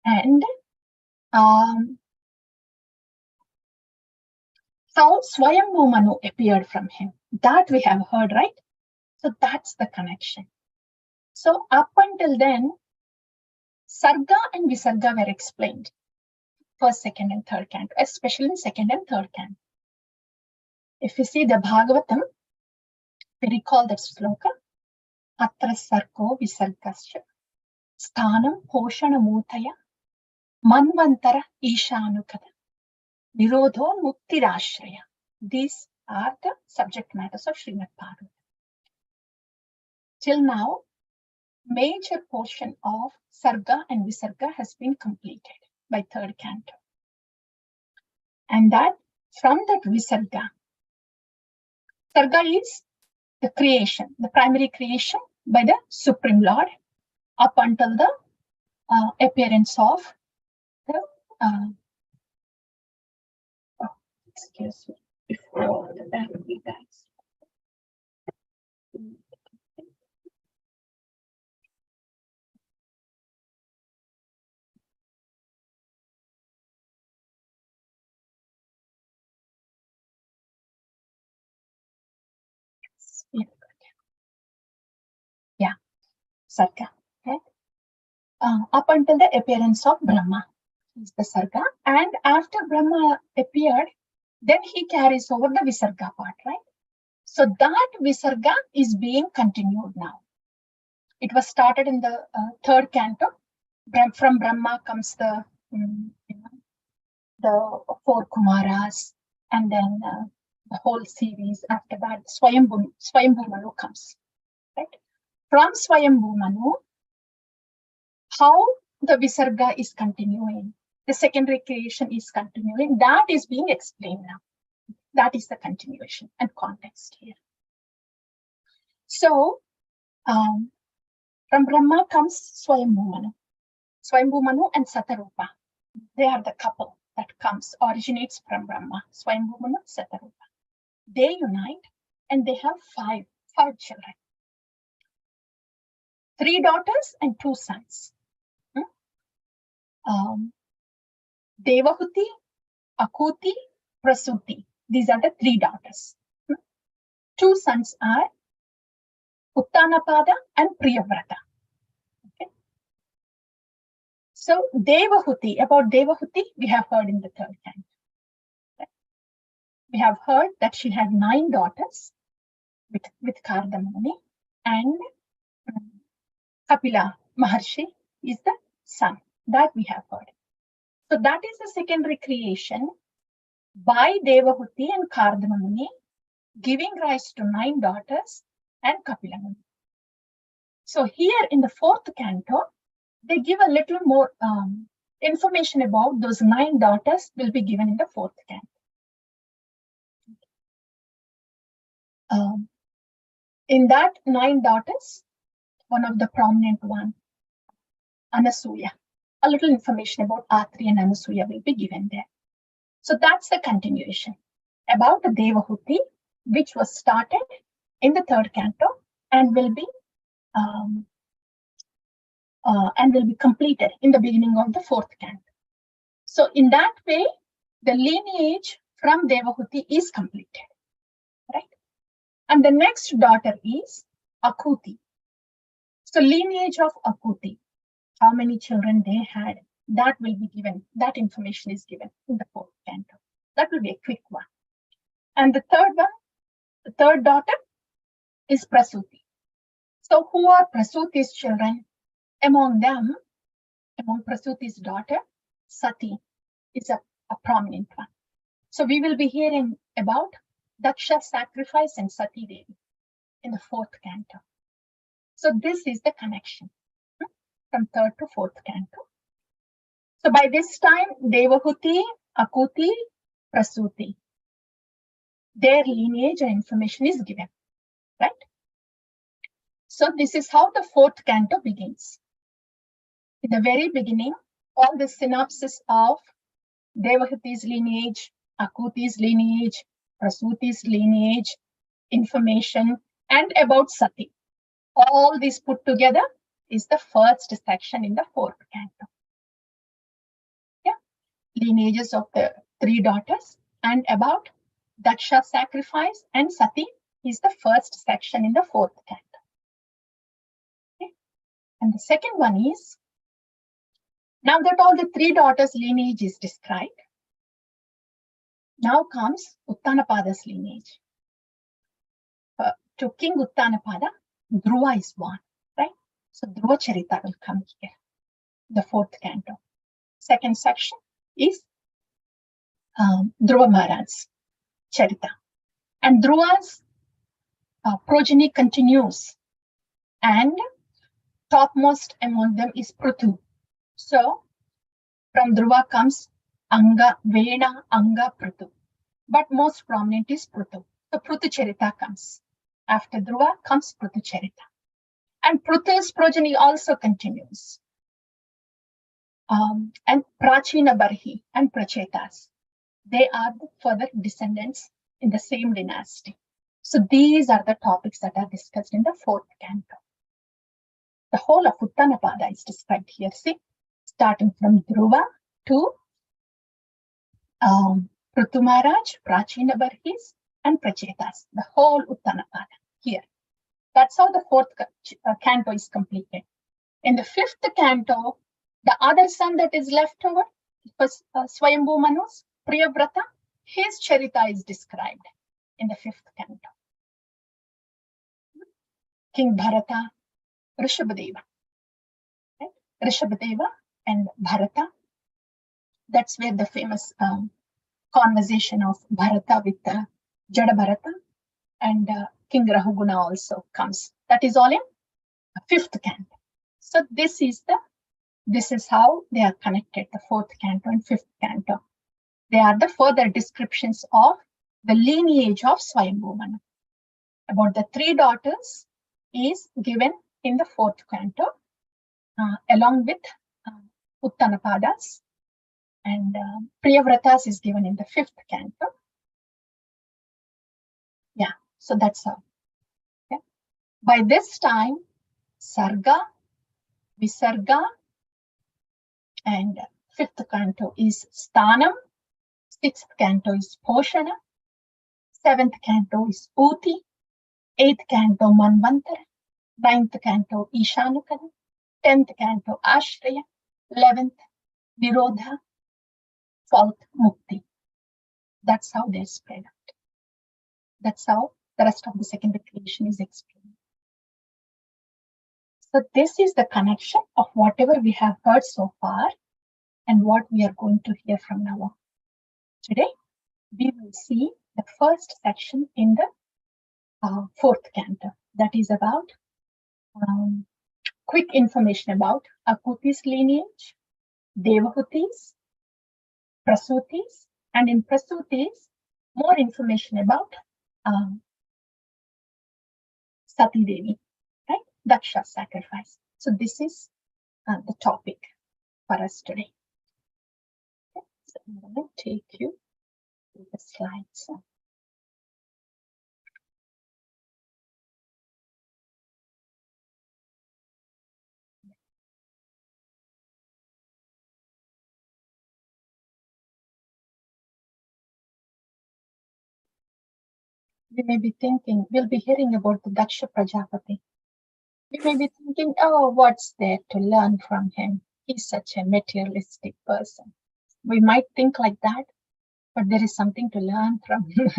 And how Swayambhu Manu appeared from him, that we have heard, right? So that's the connection. So up until then, Sarga and Visarga were explained. First, second, and third canto, especially in second and third canto. If you see the Bhagavatam, we recall that sloka, Atra Sarko Visargascha, Sthanam Poshana Mutaya, Manvantara Ishanukada, Nirodho Muktirashraya. These are the subject matters of Srimad Bhagavatam. Till now, major portion of Sarga and Visarga has been completed by third canto. And that from that Visarga, Sarga is the creation, the primary creation by the Supreme Lord up until the appearance of the, excuse me, before that we guys. Yeah, Sarga. Okay. Up until the appearance of Brahma is the Sarga, and after Brahma appeared, then he carries over the Visarga part, right? So that Visarga is being continued now. It was started in the third canto. From Brahma comes the four Kumaras, and then the whole series. After that, Swayambhu Manu comes, right? From Swayambhu Manu, how the Visarga is continuing, the secondary creation is continuing, that is being explained now. That is the continuation and context here. So, from Brahma comes Swayambhu Manu. Swayambhu Manu and Satarupa, they are the couple that originates from Brahma. Swayambhu Manu, Satarupa. They unite and they have five children. 3 daughters and 2 sons. Devahuti, Akuti, Prasuti. These are the 3 daughters. 2 sons are Uttanapada and Priyavrata. Okay. So Devahuti, about Devahuti, we have heard in the third canto. Okay. We have heard that she had 9 daughters with Kardamuni, and Kapila Maharshi is the son. That we have heard. So that is the secondary creation by Devahuti and Kardamuni, giving rise to 9 daughters and Kapila Muni. So here in the 4th canto, they give a little more information about those 9 daughters will be given in the 4th canto. In that 9 daughters, one of the prominent one, Anasuya. A little information about Atri and Anasuya will be given there. So that's the continuation about the Devahuti, which was started in the 3rd canto and will be completed in the beginning of the 4th canto. So in that way, the lineage from Devahuti is completed, right? And the next daughter is Akuti. So lineage of Akuti, how many children they had, that will be given, that information is given in the 4th canto. That will be a quick one. And the third one, the 3rd daughter is Prasuti. So who are Prasuti's children? Among them, among Prasuti's daughter, Sati is a prominent one. So we will be hearing about Daksha sacrifice and Sati Devi in the 4th canto. So this is the connection from 3rd to 4th canto. So by this time, Devahuti, Akuti, Prasuti, their lineage and information is given, right? So this is how the 4th canto begins. In the very beginning, all the synopsis of Devahuti's lineage, Akuti's lineage, Prasuti's lineage, information, and about Sati. All this put together is the first section in the 4th canto. lineages of the 3 daughters, and about Daksha sacrifice and Sati is the first section in the 4th canto. Okay. And the second one is, now that all the 3 daughters lineage is described, now comes Uttanapada's lineage. To King Uttanapada, Dhruva is born, right? So Dhruva Charita will come here, the 4th canto. Second section is Dhruva Maharaj's Charita. And Dhruva's progeny continues, and topmost among them is Prithu. So from Dhruva comes Anga, Vena, Anga, Prithu. But most prominent is Prithu. So Prithu Charita comes. After Dhruva comes Prithu Charita. And Prithu's progeny also continues. And Prachina Barhi and Prachetas, they are the further descendants in the same dynasty. So these are the topics that are discussed in the 4th canto. The whole of Uttanapada is described here. See, starting from Dhruva to Prithu Maharaj, Prachina Barhis, and Prachetas, the whole Uttanapada here. That's how the 4th canto is completed. In the 5th canto, the other son that is left over was Swayambhu Manu's Priyavrata. His Charita is described in the 5th canto. King Bharata, Rishabhadeva. Right? Rishabhadeva and Bharata. That's where the famous conversation of Bharata with Jada Bharata and King Rahuguna also comes. That is all in 5th canto. So this is how they are connected, the 4th canto and 5th canto. They are the further descriptions of the lineage of Swayambhu Manu. About the 3 daughters is given in the 4th canto, along with Uttanapadas, and Priyavratas is given in the 5th canto. Yeah, so that's how. Okay. By this time, Sarga, Visarga, and 5th canto is Sthanam, 6th canto is Poshana, 7th canto is Uti, 8th canto Manvantara, 9th canto Ishanukana, 10th canto Ashraya, 11th Nirodha, 12th Mukti. That's how they're spread out. That's how the rest of the secondary creation is explained. So this is the connection of whatever we have heard so far and what we are going to hear from now on. Today, we will see the first section in the 4th canto. That is about quick information about Akuti's lineage, Devahutis, Prasutis, and in Prasutis, more information about Sati Devi, right? Daksha sacrifice. So this is the topic for us today. Okay. So I'm going to take you to the slides. We may be thinking, we'll be hearing about the Daksha Prajapati. We may be thinking, oh, what's there to learn from him? He's such a materialistic person. We might think like that, but there is something to learn from him.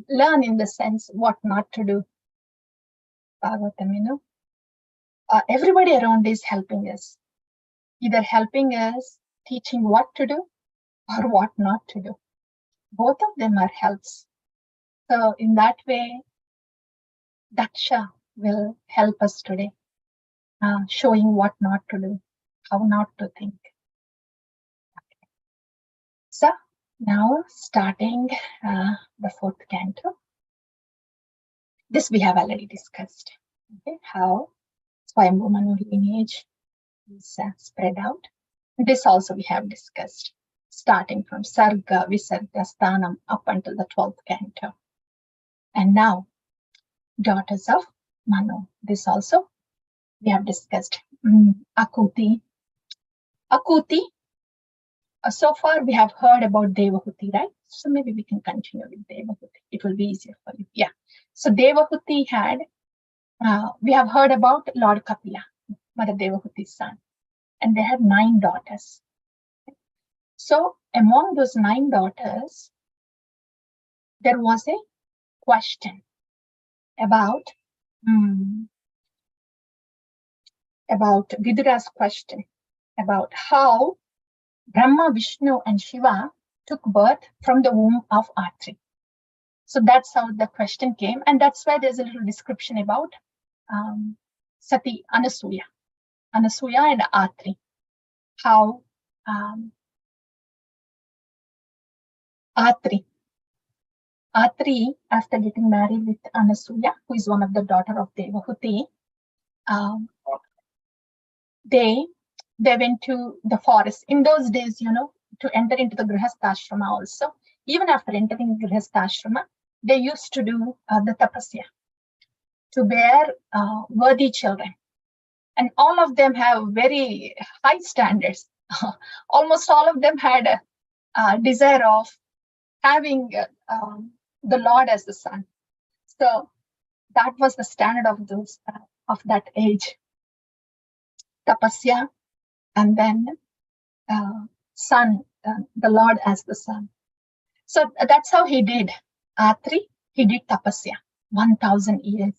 Learn in the sense what not to do. Bhagavatam, you know. Everybody around is helping us. Either helping us, teaching what to do, or what not to do. Both of them are helps. So in that way, Daksha will help us today, showing what not to do, how not to think. So now starting the 4th canto. This we have already discussed, okay, how Swayambhu Manu lineage is spread out. This also we have discussed, starting from Sarga, Visarga, Sthanam up until the 12th canto. And now, daughters of Manu. This also we have discussed. Akuti. Akuti So far we have heard about Devahuti, right? So maybe we can continue with Devahuti. It will be easier for you. Yeah. So Devahuti had, we have heard about Lord Kapila, Mother Devahuti's son, and they had 9 daughters. So among those 9 daughters, there was a question about Vidura's question about how Brahma, Vishnu, and Shiva took birth from the womb of Atri. So that's how the question came, and that's why there's a little description about Sati Anasuya and Atri. How Atri, after getting married with Anasuya, who is one of the daughter of Devahuti, they went to the forest. In those days, to enter into the Grihastha also, even after entering Grihastha, they used to do the tapasya to bear worthy children. And all of them have very high standards. Almost all of them had a desire of having the Lord as the son. So that was the standard of those of that age. Tapasya, and then son, the Lord as the son. So that's how he did. Atri, he did tapasya, 1,000 years,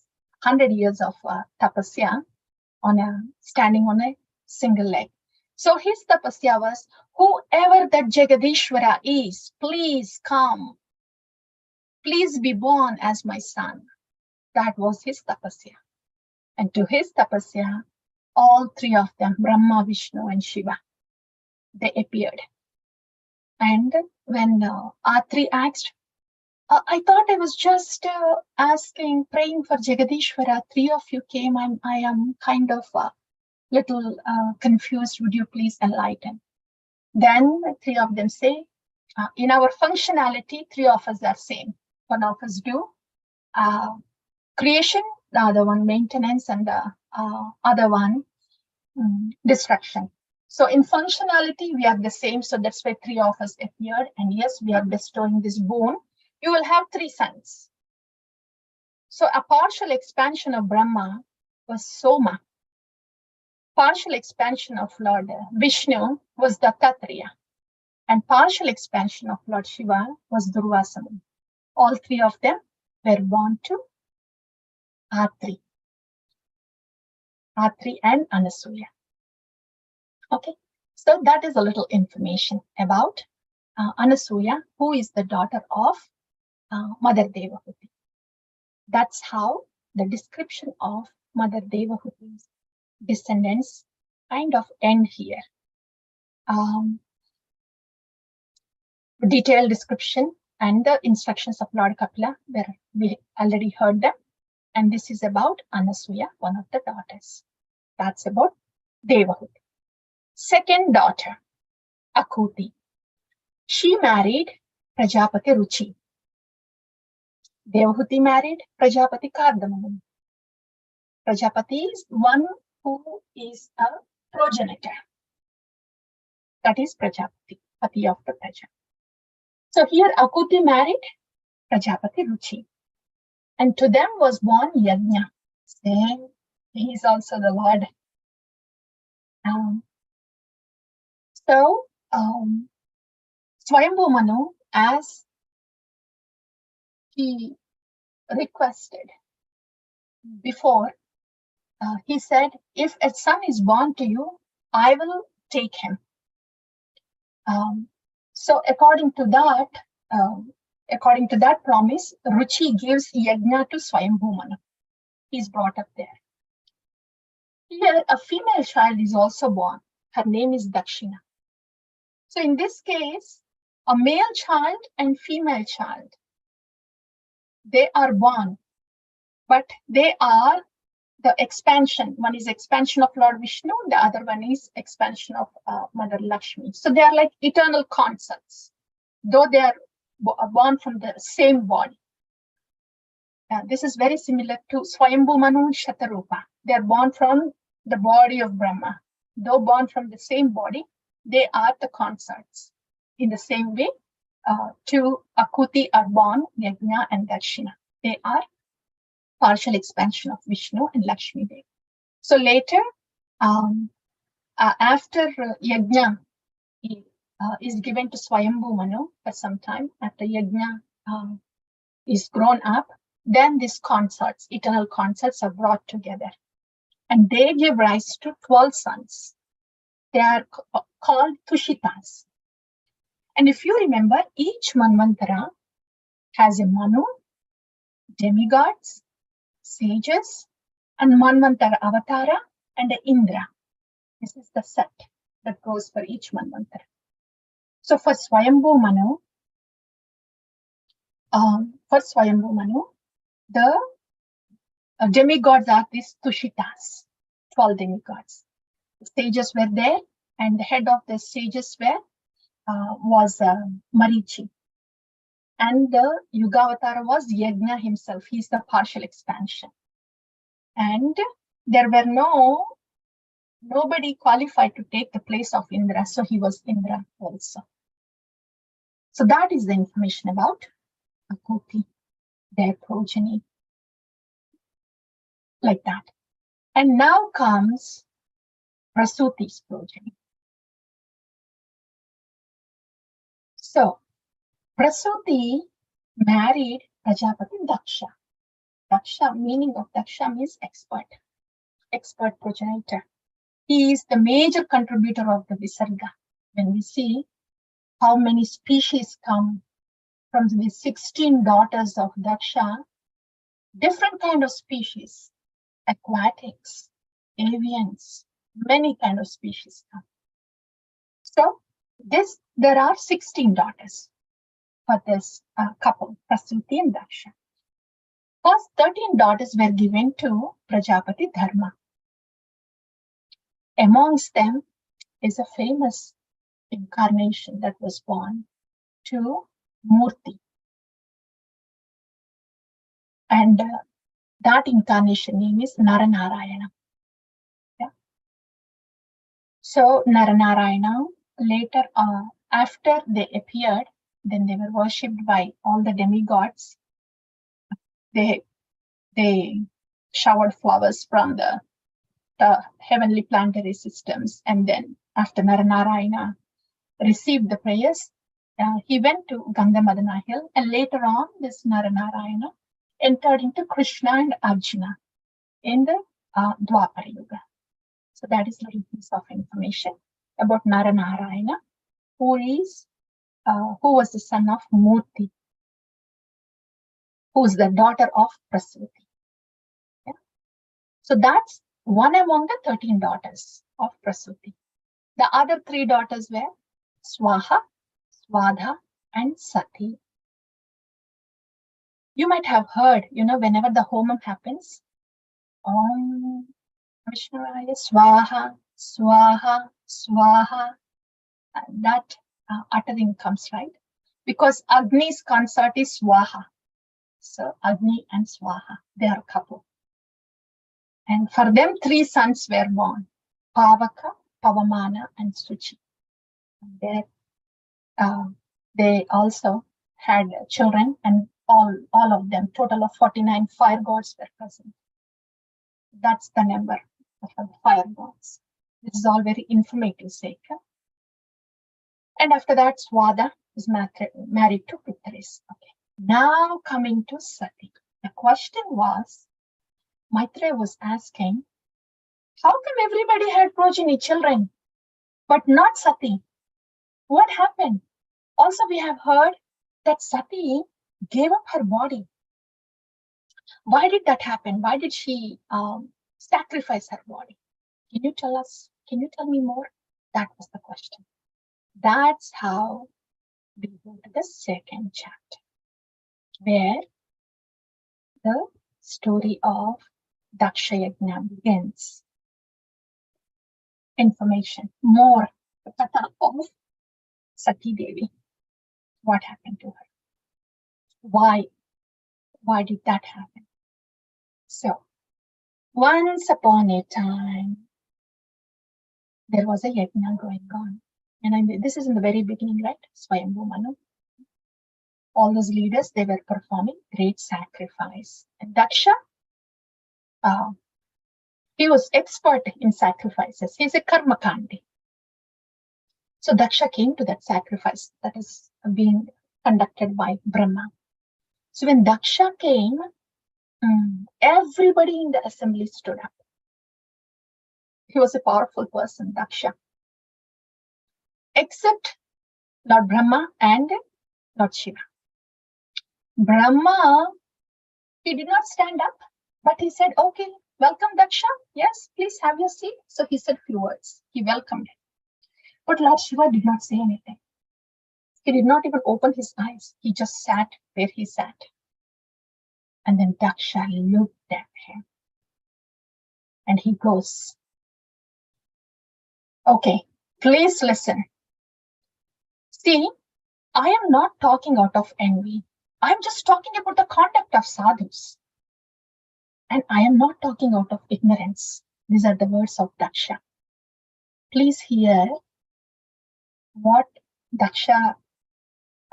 100 years of tapasya standing on a single leg. So his tapasya was, whoever that Jagadishwara is, please come. Please be born as my son. That was his tapasya. And to his tapasya, all 3 of them, Brahma, Vishnu, and Shiva, they appeared. And when Atri asked, I thought I was just praying for Jagadishwara. 3 of you came, and I am kind of little confused. Would you please enlighten? Then 3 of them say, in our functionality, 3 of us are same. One of us do creation, the other one maintenance, and the other one destruction. So in functionality, we are the same. So that's why 3 of us appeared. And yes, we are bestowing this boon. You will have 3 sons. So a partial expansion of Brahma was Soma. Partial expansion of Lord Vishnu was Dattatreya. And partial expansion of Lord Shiva was Durvasa. All 3 of them were born to Atri and Anasuya. Okay, so that is a little information about Anasuya, who is the daughter of Mother Devahuti. That's how the description of Mother Devahuti's descendants kind of end here. Detailed description and the instructions of Lord Kapila, where we already heard them. And this is about Anasuya, one of the daughters. That's about Devahuti. Second daughter, Akuti. She married Prajapati Ruchi. Devahuti married Prajapati Kardamanu. Prajapati is one who is a progenitor. That is Prajapati, Pati of the Praja. So here Akuti married Prajapati Ruchi. And to them was born Yajna, saying he is also the Lord. Swayambhu Manu, as he requested before, he said, if a son is born to you, I will take him. So according to that promise, Ruchi gives yajna to Swayambhu Manu. He's brought up there. Here, a female child is also born. Her name is Dakshina. So in this case, a male child and female child, they are born, but they are the expansion. One is expansion of Lord Vishnu, the other one is expansion of Mother Lakshmi. So they are like eternal concepts, though they are born from the same body. This is very similar to Swayambhu Manu and Shatarupa. They are born from the body of Brahma, though born from the same body, they are the consorts. In the same way, two Akuti are born, Yajna and Dakshina. They are partial expansion of Vishnu and Lakshmi Devi. So later, after Yajna is given to Swayambhu Manu for some time, after Yajna is grown up, then these consorts, eternal consorts, are brought together. And they give rise to 12 sons. They are called Tushitas. And if you remember, each Manvantara has a Manu, demigods, sages, and Manvantara Avatara, and Indra. This is the set that goes for each Manvantara. So for Swayambhu Manu, the demigods are these Tushitas, 12 demigods. The sages were there, and the head of the sages was Marichi. And the Yugavatara was Yajna himself. He's the partial expansion. And there were nobody qualified to take the place of Indra, so he was Indra also. So that is the information about Akuti, their progeny, like that. And now comes Prasuti's progeny. So Prasuti married Prajapati Daksha. Daksha, meaning of Daksha means expert progenitor. He is the major contributor of the Visarga. When we see how many species come from the 16 daughters of Daksha, different kind of species, aquatics, avians, many kind of species come. So there are 16 daughters for this couple, Prasuti and Daksha. First 13 daughters were given to Prajapati Dharma. Amongst them is a famous incarnation that was born to Murti. And that incarnation name is Naranarayana. Yeah. So Naranarayana, later after they appeared, then they were worshipped by all the demigods. They showered flowers from the heavenly planetary systems, and then after Naranarayana received the prayers, he went to Gandhamadana hill, and later on this Naranarayana entered into Krishna and Arjuna in the Dwapara Yuga. So that is a little piece of information about Naranarayana, who was the son of Murti, who is the daughter of Prasuti. Yeah. So that's one among the 13 daughters of Prasuti. The other 3 daughters were Swaha, Swadha, and Sati. You might have heard, whenever the homam happens, Om Vishnuraya Swaha, Swaha, Swaha, and that uttering comes, right? Because Agni's consort is Swaha. So Agni and Swaha, they are a couple. And for them, 3 sons were born, Pavaka, Pavamana, and Suchi. And they also had children, and all of them, total of 49 fire gods were present. That's the number of the fire gods. This is all very informative sake. And after that, Swada is married to Pitaris. Okay. Now coming to Sati. The question was, Maitreya was asking, how come everybody had progeny children, but not Sati? What happened? Also, we have heard that Sati gave up her body. Why did that happen? Why did she sacrifice her body? Can you tell us? Can you tell me more? That was the question. That's how we go to the second chapter, where the story of Daksha Yajna begins. Information, more the katha of Sati Devi. What happened to her? Why did that happen? So, once upon a time, there was a yajna going on. And this is in the very beginning, right? Swayambhu Manu. All those leaders, they were performing great sacrifice. And Daksha, he was expert in sacrifices. He's a karmakandi. So Daksha came to that sacrifice that is being conducted by Brahma. So when Daksha came, everybody in the assembly stood up. He was a powerful person, Daksha. Except Lord Brahma and Lord Shiva. Brahma, he did not stand up, but he said, okay, welcome Daksha. Yes, please have your seat. So he said few words. He welcomed him. But Lord Shiva did not say anything. He did not even open his eyes. He just sat where he sat. And then Daksha looked at him. And he goes, okay, please listen. See, I am not talking out of envy. I am just talking about the conduct of sadhus. And I am not talking out of ignorance. These are the words of Daksha. Please hear what Daksha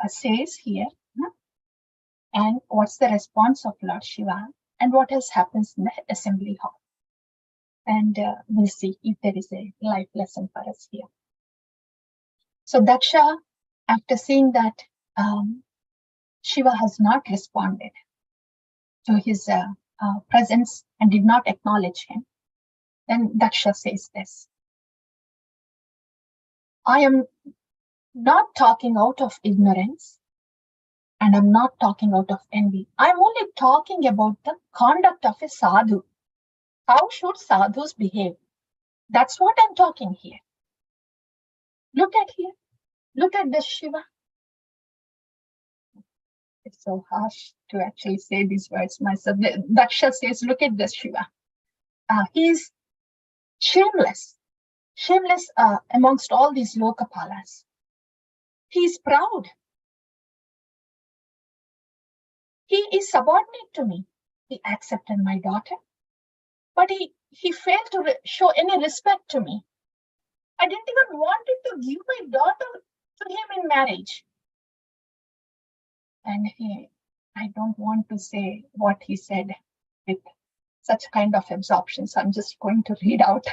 says here, and what's the response of Lord Shiva, and what else happens in the assembly hall. And we'll see if there is a life lesson for us here. So Daksha, after seeing that Shiva has not responded to his presence and did not acknowledge him, then Daksha says this: I am not talking out of ignorance, and I'm not talking out of envy. I'm only talking about the conduct of a sadhu. How should sadhus behave? That's what I'm talking here. Look at here. Look at this Shiva. It's so harsh to actually say these words myself. Daksha says, look at this Shiva. He's shameless amongst all these Lokapalas. He's proud. He is subordinate to me. He accepted my daughter, but he failed to show any respect to me. I didn't even want to give my daughter to him in marriage. And I don't want to say what he said with such kind of absorption, so I'm just going to read out.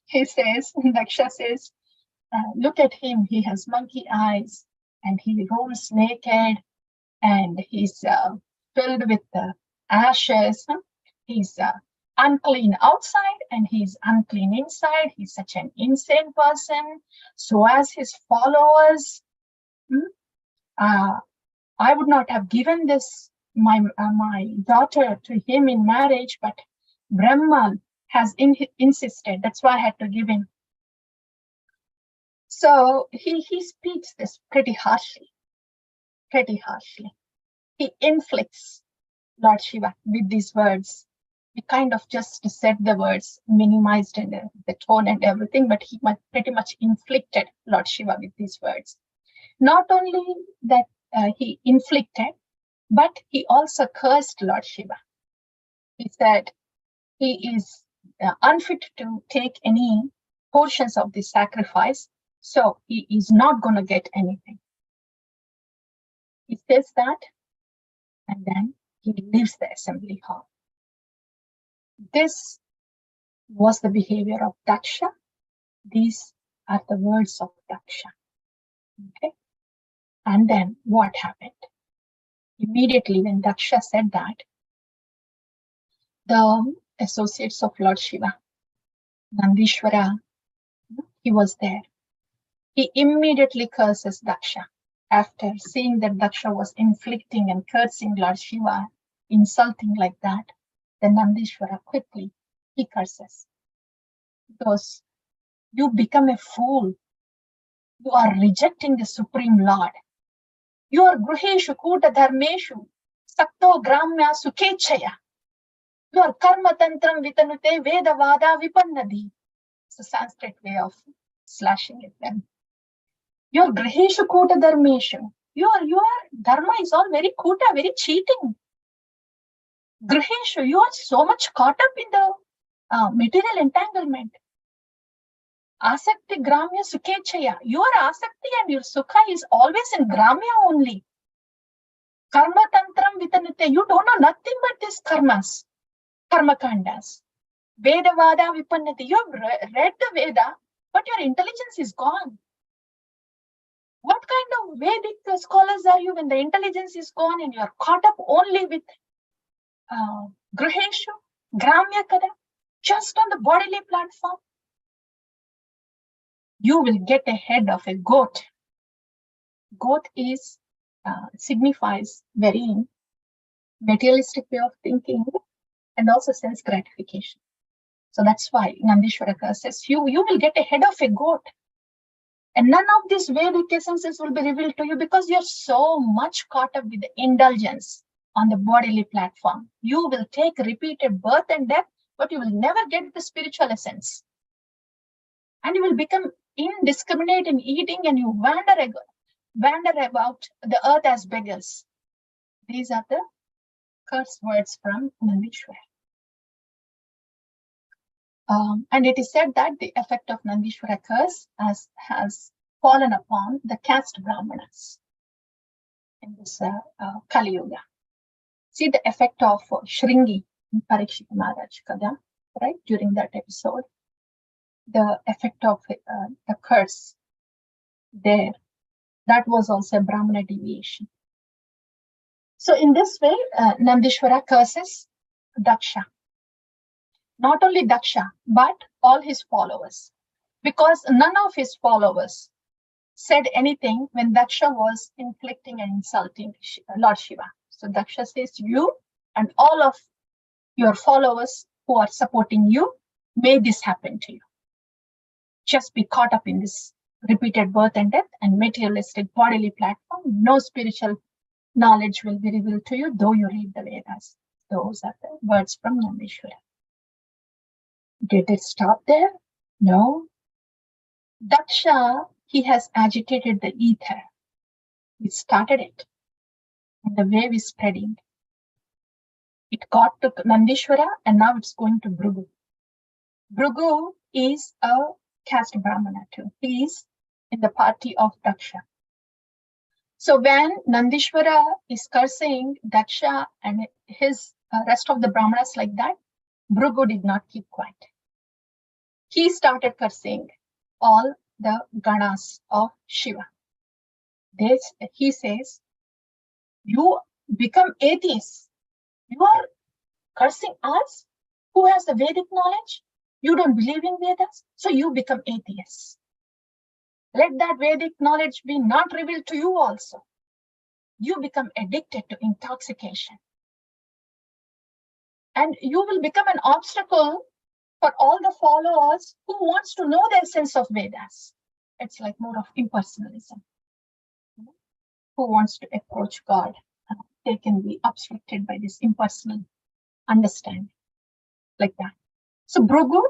He says, Daksha says, look at him, he has monkey eyes, and he roams naked, and he's filled with ashes. He's unclean outside, and he's unclean inside. He's such an insane person. So as his followers, I would not have given this my daughter to him in marriage, but Brahma has insisted. That's why I had to give him. So he speaks this pretty harshly. He inflicts Lord Shiva with these words. He kind of just said the words, minimized and the tone and everything, but he pretty much inflicted Lord Shiva with these words. Not only that he inflicted, but he also cursed Lord Shiva. He said he is unfit to take any portions of the sacrifice, so he is not going to get anything. He says that, and then he leaves the assembly hall. This was the behavior of Daksha. These are the words of Daksha. Okay. And then what happened? Immediately when Daksha said that, the associates of Lord Shiva, Nandishvara, he was there. He immediately curses Daksha. After seeing that Daksha was inflicting and cursing Lord Shiva, insulting like that, then Nandishvara quickly, he curses. Because you become a fool. You are rejecting the Supreme Lord. You are gruheshu kuta dharmeshu sakto gramya sukechaya. You are karma tantram vitanute veda vada vipannadi. It's a Sanskrit way of slashing at them. You are graheshu kuta dharmeshu. Your dharma is all very kuta, very cheating. Graheshu, you are so much caught up in the material entanglement. Asakti Gramya Sukechaya. Your Asakti and your Sukha is always in Gramya only. Karma Tantram Vitanite. You don't know nothing but these karmas, karma kandas. Vedavada Vipannati. You have read the Veda, but your intelligence is gone. What kind of Vedic scholars are you when the intelligence is gone and you are caught up only with Griheshu, Gramya Kada, just on the bodily platform? You will get a head of a goat. Goat is signifies very materialistic way of thinking and also sense gratification. So that's why Nandishwaraka says, you will get a head of a goat. And none of these Vedic essences will be revealed to you because you're so much caught up with the indulgence on the bodily platform. You will take repeated birth and death, but you will never get the spiritual essence. And you will become indiscriminate in eating and you wander about the earth as beggars. These are the curse words from Nandishwar. And it is said that the effect of Nandishwara curse has fallen upon the caste Brahmanas in this Kali Yuga. See the effect of Shringi in Parikshit Maharaj Kada, right? During that episode, the effect of the curse there, that was also a Brahmana deviation. So in this way, Nandishwara curses Daksha. Not only Daksha, but all his followers. Because none of his followers said anything when Daksha was inflicting and insulting Lord Shiva. So Daksha says, you and all of your followers who are supporting you, may this happen to you. Just be caught up in this repeated birth and death and materialistic bodily platform. No spiritual knowledge will be revealed to you, though you read the Vedas. Those are the words from Nandishwara. Did it stop there? No. Daksha, he has agitated the ether. He started it. And the wave is spreading. It got to Nandishwara and now it's going to Bhrigu. Bhrigu is a caste Brahmana too. He is in the party of Daksha. So when Nandishwara is cursing Daksha and his rest of the Brahmanas like that, Bhrigu did not keep quiet. He started cursing all the Ganas of Shiva. He says, you become atheists. You are cursing us who has the Vedic knowledge. You don't believe in Vedas, so you become atheists. Let that Vedic knowledge be not revealed to you also. You become addicted to intoxication. And you will become an obstacle for all the followers who wants to know the essence of Vedas. It's like more of impersonalism. Who wants to approach God, they can be obstructed by this impersonal understanding, like that. So Bhrigu,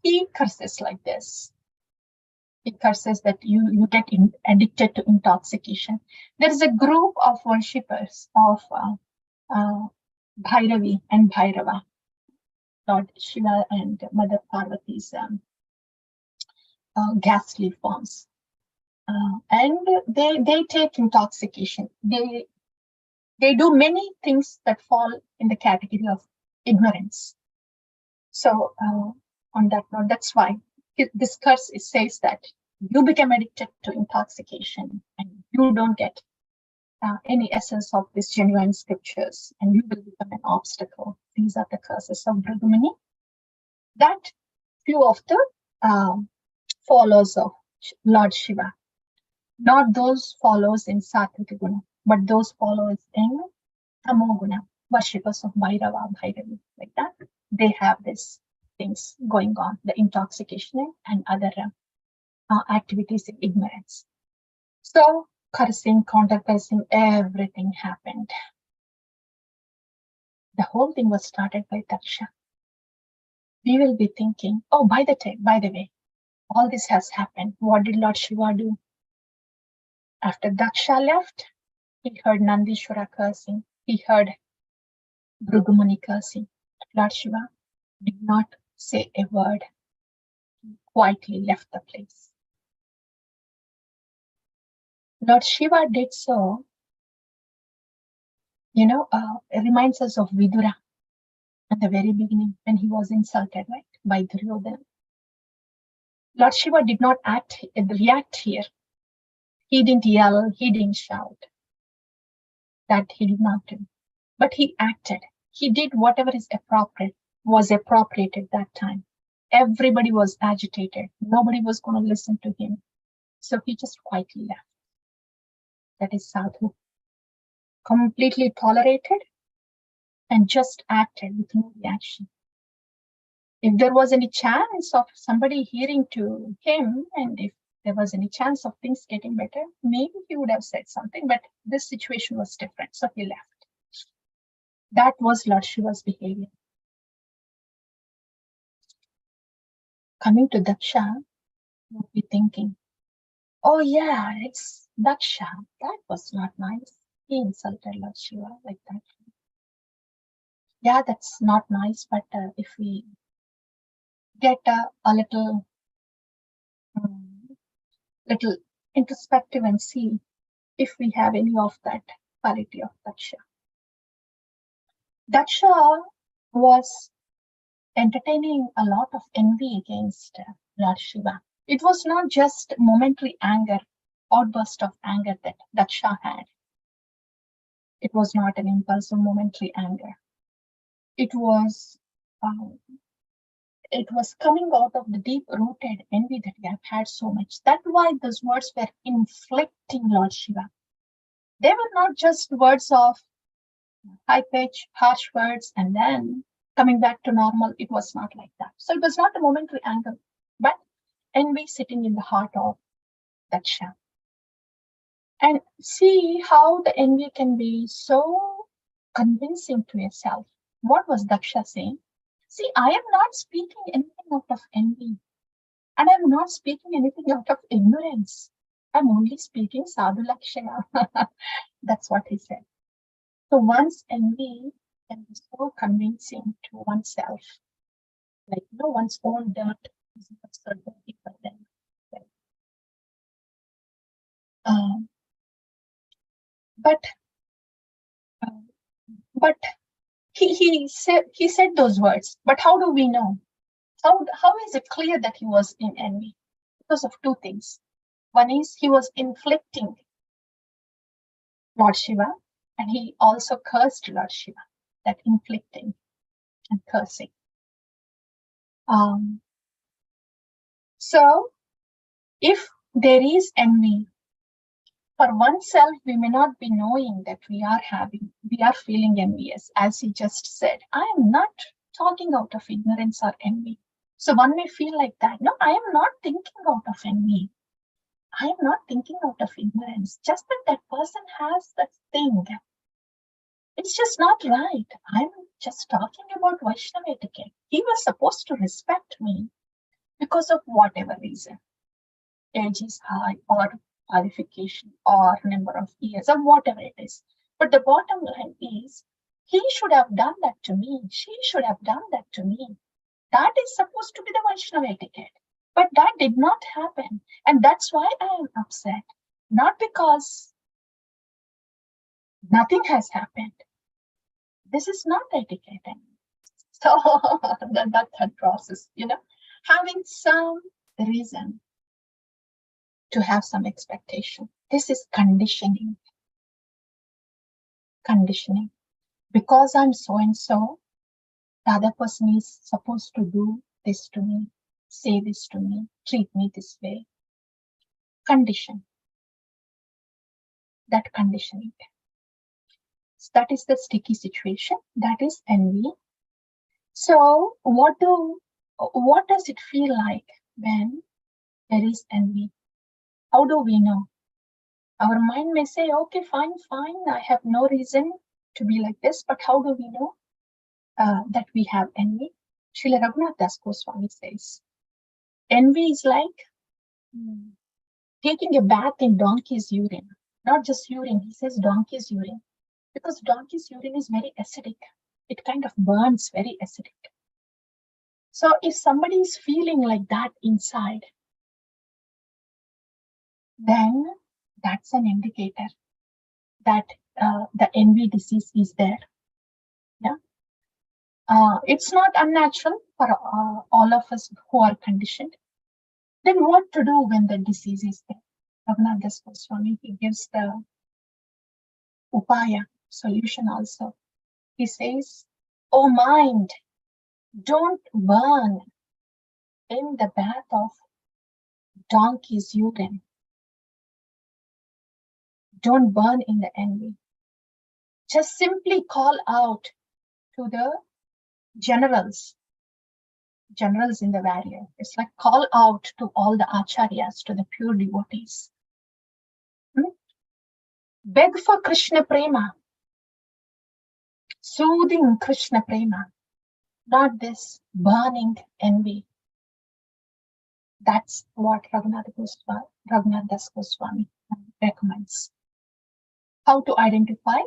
he curses like this. He curses that you get addicted to intoxication. There is a group of worshippers of Bhairavi and Bhairava, Lord Shiva and Mother Parvati's ghastly forms. And they take intoxication. They do many things that fall in the category of ignorance. So on that note, that's why this curse says that you become addicted to intoxication and you don't get any essence of these genuine scriptures and you will become an obstacle. These are the curses of Bhrigumuni. That few of the followers of Lord Shiva, not those followers in Satvika Guna, but those followers in Tamoguna, worshippers of Bhairava, Bhairavi, like that. They have these things going on, the intoxication and other activities in ignorance. So cursing, counter-cursing, everything happened. The whole thing was started by Daksha. We will be thinking, oh, by the way, all this has happened. What did Lord Shiva do? After Daksha left, he heard Nandishwara cursing. He heard Bhrigumuni cursing. Lord Shiva did not say a word. He quietly left the place. Lord Shiva did so, it reminds us of Vidura at the very beginning when he was insulted, right, by Duryodhana. Lord Shiva did not react here. He didn't yell, he didn't shout. That he did not do. But he acted. He did whatever was appropriate at that time. Everybody was agitated. Nobody was going to listen to him. So he just quietly left. That is sadhu. Completely tolerated and just acted with no reaction. If there was any chance of somebody hearing to him, and if there was any chance of things getting better, maybe he would have said something, but this situation was different, so he left. That was Lord Shiva's behavior. Coming to Daksha, you would be thinking, oh yeah, it's Daksha. That was not nice. He insulted Lord Shiva like that. Yeah, that's not nice, but if we get a little introspective and see if we have any of that quality of Daksha. Daksha was entertaining a lot of envy against Lord Shiva. It was not just momentary anger, outburst of anger that Daksha had. It was not an impulsive momentary anger. It was coming out of the deep-rooted envy that we have had so much. That's why those words were inflicting Lord Shiva. They were not just words of high-pitched, harsh words, and then coming back to normal. It was not like that. So it was not a momentary anger, but envy sitting in the heart of Daksha. And see how the envy can be so convincing to yourself. What was Daksha saying? See, I am not speaking anything out of envy. And I'm not speaking anything out of ignorance. I'm only speaking sadhu lakshana. That's what he said. So one's envy can be so convincing to oneself. Like, one's own dirt is not so dirty for them. But he said those words. But how do we know? How is it clear that he was in envy? Because of two things. One is he was inflicting Lord Shiva, and he also cursed Lord Shiva. That inflicting and cursing. So, if there is envy, for oneself, we may not be knowing that we are feeling envious, as he just said. I am not talking out of ignorance or envy. So one may feel like that. No, I am not thinking out of envy. I am not thinking out of ignorance. Just that person has that thing. It's just not right. I'm just talking about Vaishnava etiquette. He was supposed to respect me because of whatever reason. Age is high, or qualification, or number of years, or whatever it is. But the bottom line is, he should have done that to me. She should have done that to me. That is supposed to be the Vaishnava etiquette. But that did not happen. And that's why I am upset. Not because nothing has happened. This is not etiquette. So that third process, having some reason to have some expectation. This is conditioning. Conditioning. Because I'm so and so, the other person is supposed to do this to me, say this to me, treat me this way. Condition. That conditioning. So that is the sticky situation. That is envy. So what does it feel like when there is envy? How do we know? Our mind may say, okay, fine, I have no reason to be like this, but how do we know that we have envy? Srila Raghunath Das Goswami says, envy is like taking a bath in donkey's urine. Not just urine, he says donkey's urine. Because donkey's urine is very acidic. It kind of burns, very acidic. So if somebody is feeling like that inside, then that's an indicator that the envy disease is there. Yeah, it's not unnatural for all of us who are conditioned. Then what to do when the disease is there? Raghunath Das Goswami, he gives the upaya, solution also. He says, "Oh mind, don't burn in the bath of donkey's urine. Don't burn in the envy. Just simply call out to the generals in the warrior. It's like call out to all the acharyas, to the pure devotees. Beg for Krishna prema, soothing Krishna prema, not this burning envy." That's what Raghunath Das Goswami recommends. How to identify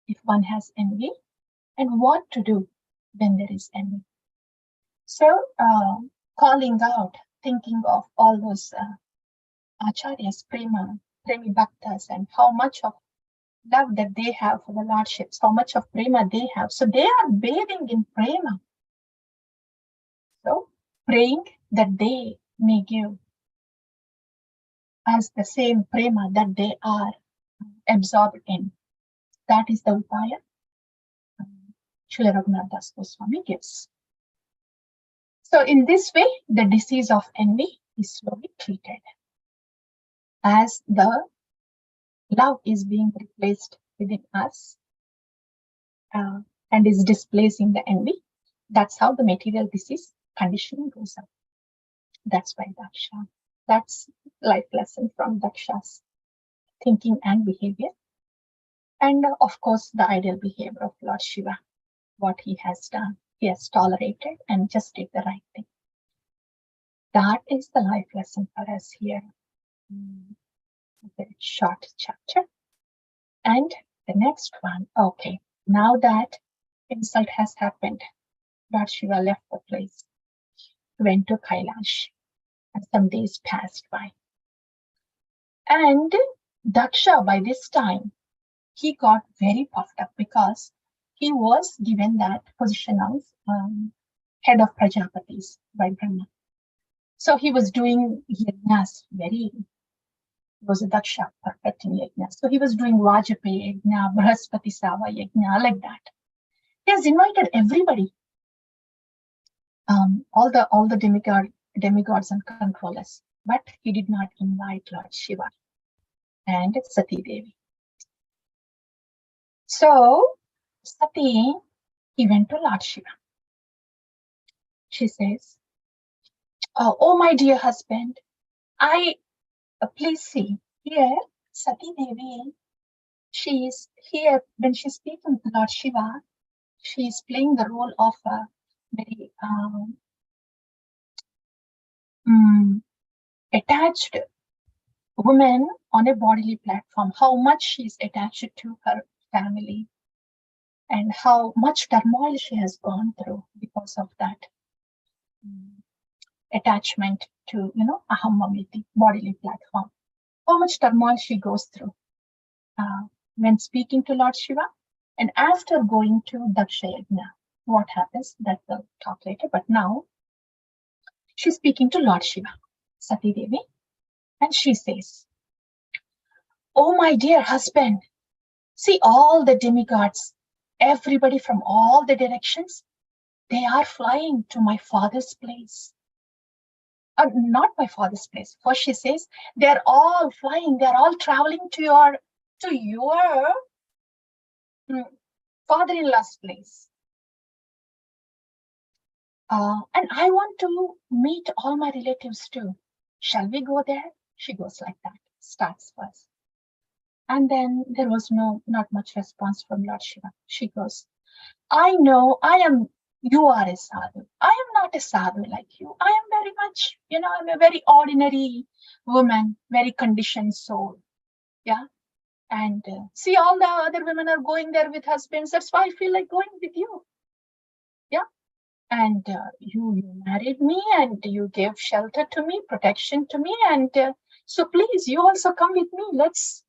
if one has envy and what to do when there is envy. So calling out, thinking of all those acharyas, premi bhaktas, and how much of love that they have for the lordships, how much of prema they have. So they are bathing in prema. So praying that they may give as the same prema that they are absorbed in. That is the upaya Srila Raghunath Das Goswami gives. So in this way, the disease of envy is slowly treated. As the love is being replaced within us and is displacing the envy, that's how the material disease conditioning goes up. That's why Daksha. That's life lesson from Daksha's thinking and behavior. And of course, the ideal behavior of Lord Shiva, what he has done. He has tolerated and just did the right thing. That is the life lesson for us here. A very short chapter. And the next one, okay, now that insult has happened, Lord Shiva left the place, went to Kailash, and some days passed by. And Daksha, by this time, he got very puffed up because he was given that position of head of Prajapatis by Brahma. So he was doing yajnas he was a Daksha, perfect in yajnas. So he was doing Vajapaya yajna, Brahaspati Sava yajna, like that. He has invited everybody, all the demigods and controllers, but he did not invite Lord Shiva and Sati Devi. So Sati, he went to Lord Shiva. She says, "Oh my dear husband, please see here, Sati Devi, she is here when she's speaking to Lord Shiva. She is playing the role of a very attached woman on a bodily platform. How much she is attached to her family, and how much turmoil she has gone through because of that attachment to, aham mamiti, bodily platform. How much turmoil she goes through when speaking to Lord Shiva, and after going to Daksha Yajna. What happens, that we'll talk later, but now she's speaking to Lord Shiva, Sati Devi, and she says, "Oh my dear husband, see all the demigods, everybody from all the directions, they are flying to my father's place." Not my father's place. First she says, they're all flying, they're all traveling to your father-in-law's place. And I want to meet all my relatives too. Shall we go there? She goes like that, starts first. And then there was not much response from Lord Shiva. She goes, "I know you are a sadhu. I am not a sadhu like you. I am very much, I'm a very ordinary woman, very conditioned soul. Yeah. And see, all the other women are going there with husbands. That's why I feel like going with you. Yeah. and you married me and you gave shelter to me, protection to me, and so please, you also come with me. Let's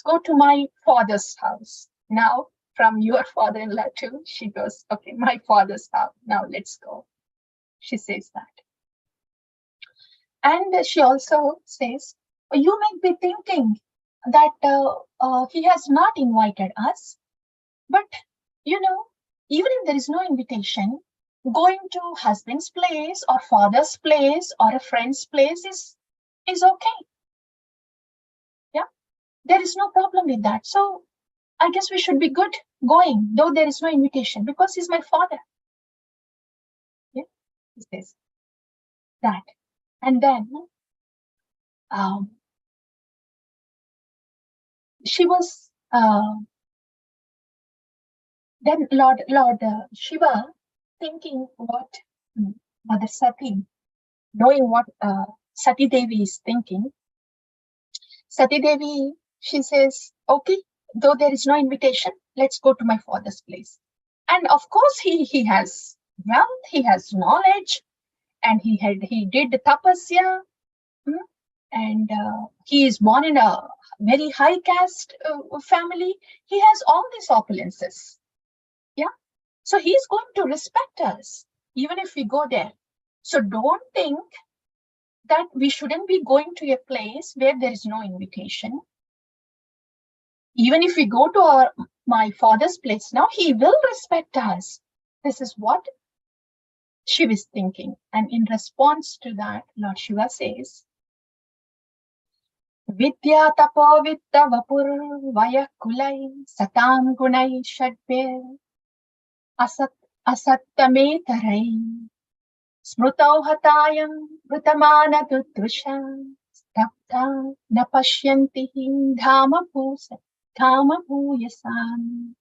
go to my father's house now. From your father-in-law too, she goes, okay, my father's house. Now let's go. She says that. And she also says, you might be thinking that he has not invited us, but even if there is no invitation, going to husband's place or father's place or a friend's place is okay. Yeah, there is no problem with that. So I guess we should be good going, though there is no invitation, because he's my father. Yeah, he says that. And then she was then Lord Shiva thinking what Mother Sati, knowing what Sati Devi is thinking. Sati Devi, she says, okay, though there is no invitation, let's go to my father's place. And of course, he has wealth, he has knowledge, and he did the tapasya, and he is born in a very high caste family. He has all these opulences. Yeah, so he's going to respect us even if we go there. So don't think that we shouldn't be going to a place where there is no invitation. Even if we go to my father's place now, he will respect us. This is what she was thinking. And in response to that, Lord Shiva says, Vidya tapo vitta vapur vaya kulai satam gunai shadbir asattame tarai smrutau hatayam vritamana dudusha stapta na pashyanti dhama bhuyasan.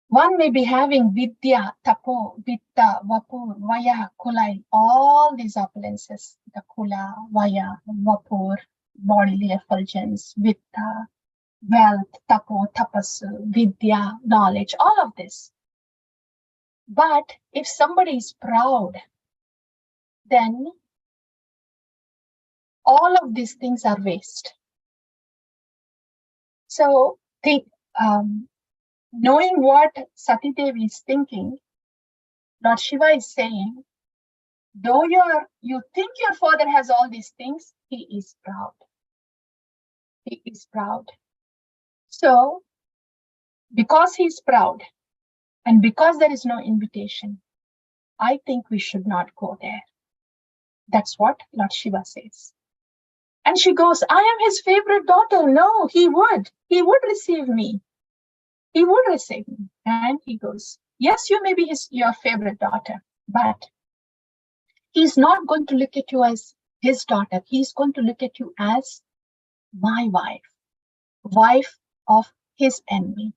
One may be having vidya, tapo, vitta, vapur, vaya, kulai, all these opulences, the kula, vaya, vapur, bodily effulgence, vitta, wealth, tapo, tapasu, vidya, knowledge, all of this. But if somebody is proud, then all of these things are waste. So think, knowing what Sati Devi is thinking, Lord Shiva is saying, though you think your father has all these things, he is proud. He is proud. So, because he is proud, and because there is no invitation, I think we should not go there. That's what Lord Shiva says. And she goes, I am his favorite daughter. No, he would receive me. He would receive me. And he goes, yes, you may be your favorite daughter, but he's not going to look at you as his daughter. He's going to look at you as my wife of his enemy,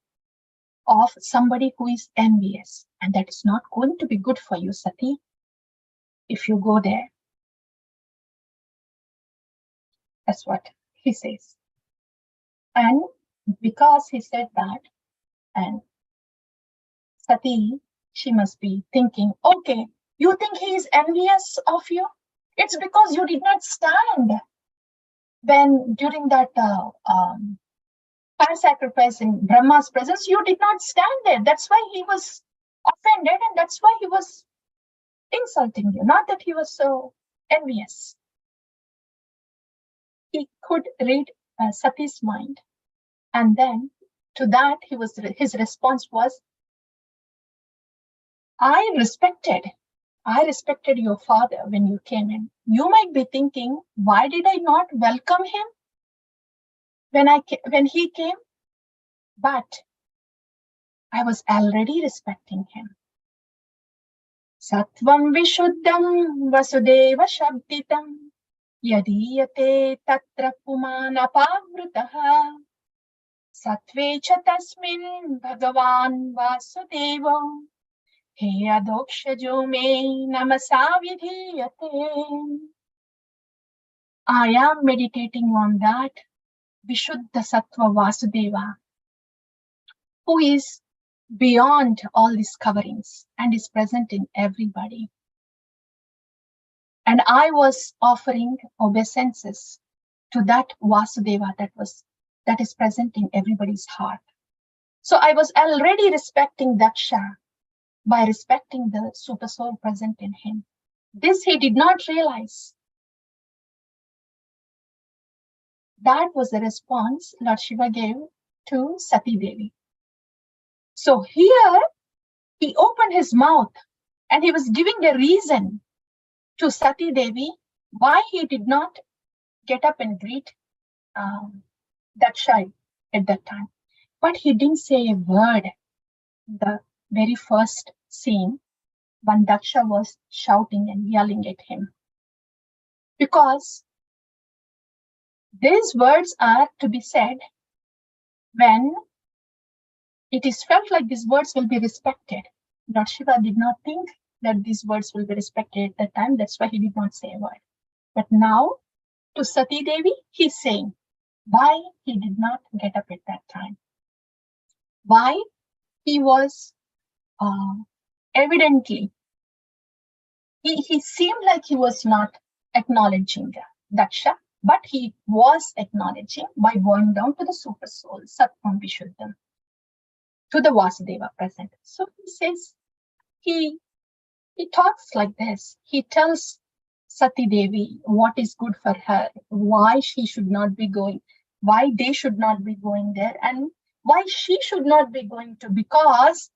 of somebody who is envious. And that is not going to be good for you, Sati, if you go there. That's what he says. And because he said that, and Sati, she must be thinking, okay, you think he is envious of you? It's because you did not stand when during that fire sacrifice in Brahma's presence, you did not stand there. That's why he was offended, and that's why he was insulting you. Not that he was so envious. He could read Sati's mind, and then to that his response was, I respected your father when you came in. You might be thinking, why did I not welcome him when he came? But I was already respecting him. Sattvam vishuddham vasudeva shabditam yadiyate tatra pumanapavrutaha sattve cha tasmin bhagavan vasudeva he adokshajo me namasa vidhiyate. I am meditating on that Vishuddha Sattva Vasudeva, who is beyond all these coverings and is present in everybody. And I was offering obeisances to that Vasudeva that is present in everybody's heart. So I was already respecting Daksha by respecting the super soul present in him. This he did not realize. That was the response Lord Shiva gave to Sati Devi. So here he opened his mouth and he was giving a reason to Sati Devi why he did not get up and greet Daksha at that time. But he didn't say a word. The very first scene when Daksha was shouting and yelling at him. Because these words are to be said when it is felt like these words will be respected. Lord Shiva did not think that these words will be respected at that time. That's why he did not say a word. But now, to Sati Devi, he's saying why he did not get up at that time. Why he was evidently, he seemed like he was not acknowledging Daksha, but he was acknowledging by going down to the super soul, Satvam Vishuddham, to the Vasudeva present. So he says, he talks like this. He tells Sati Devi what is good for her, why she should not be going, why they should not be going there, and why she should not be going to, because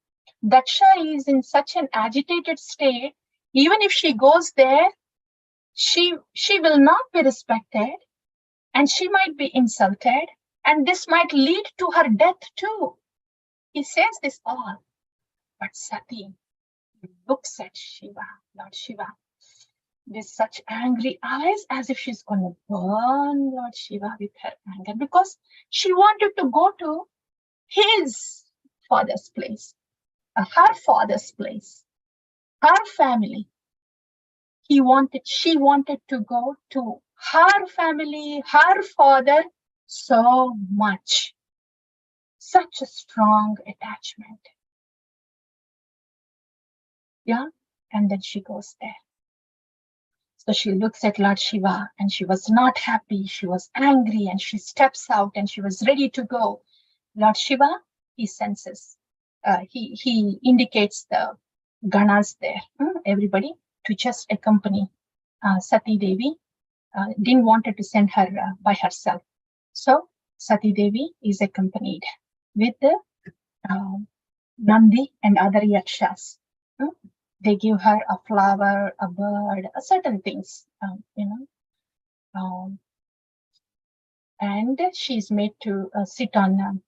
Daksha is in such an agitated state. Even if she goes there, she will not be respected and she might be insulted, and this might lead to her death too. He says this all, but Sati looks at Shiva, Lord Shiva, with such angry eyes as if she's going to burn Lord Shiva with her anger, because she wanted to go to his father's place, her father's place, her family. She wanted to go to her family, her father, so much. Such a strong attachment. Yeah, and then she goes there. So she looks at Lord Shiva and she was not happy. She was angry and she steps out and she was ready to go. Lord Shiva, he senses, he indicates the ganas there, everybody, to just accompany Sati Devi. Didn't want to send her by herself. So Sati Devi is accompanied with the Nandi and other yakshas. They give her a flower, a bird, certain things, and she's made to sit on.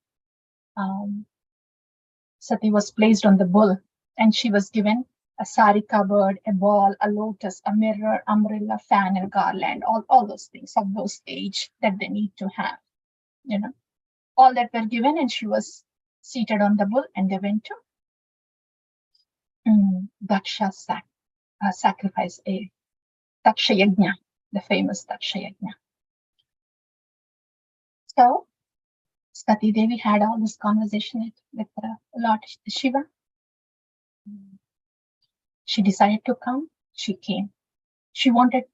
Sati was placed on the bull, and she was given a sarika bird, a ball, a lotus, a mirror, umbrella, fan, and garland, all those things of those age that they need to have. All that were given, and she was seated on the bull, and they went to Daksha's sacrifice, a Daksha Yajna, the famous Daksha Yajna. So Sati Devi had all this conversation with Lord Shiva. She decided to come. She came. She wanted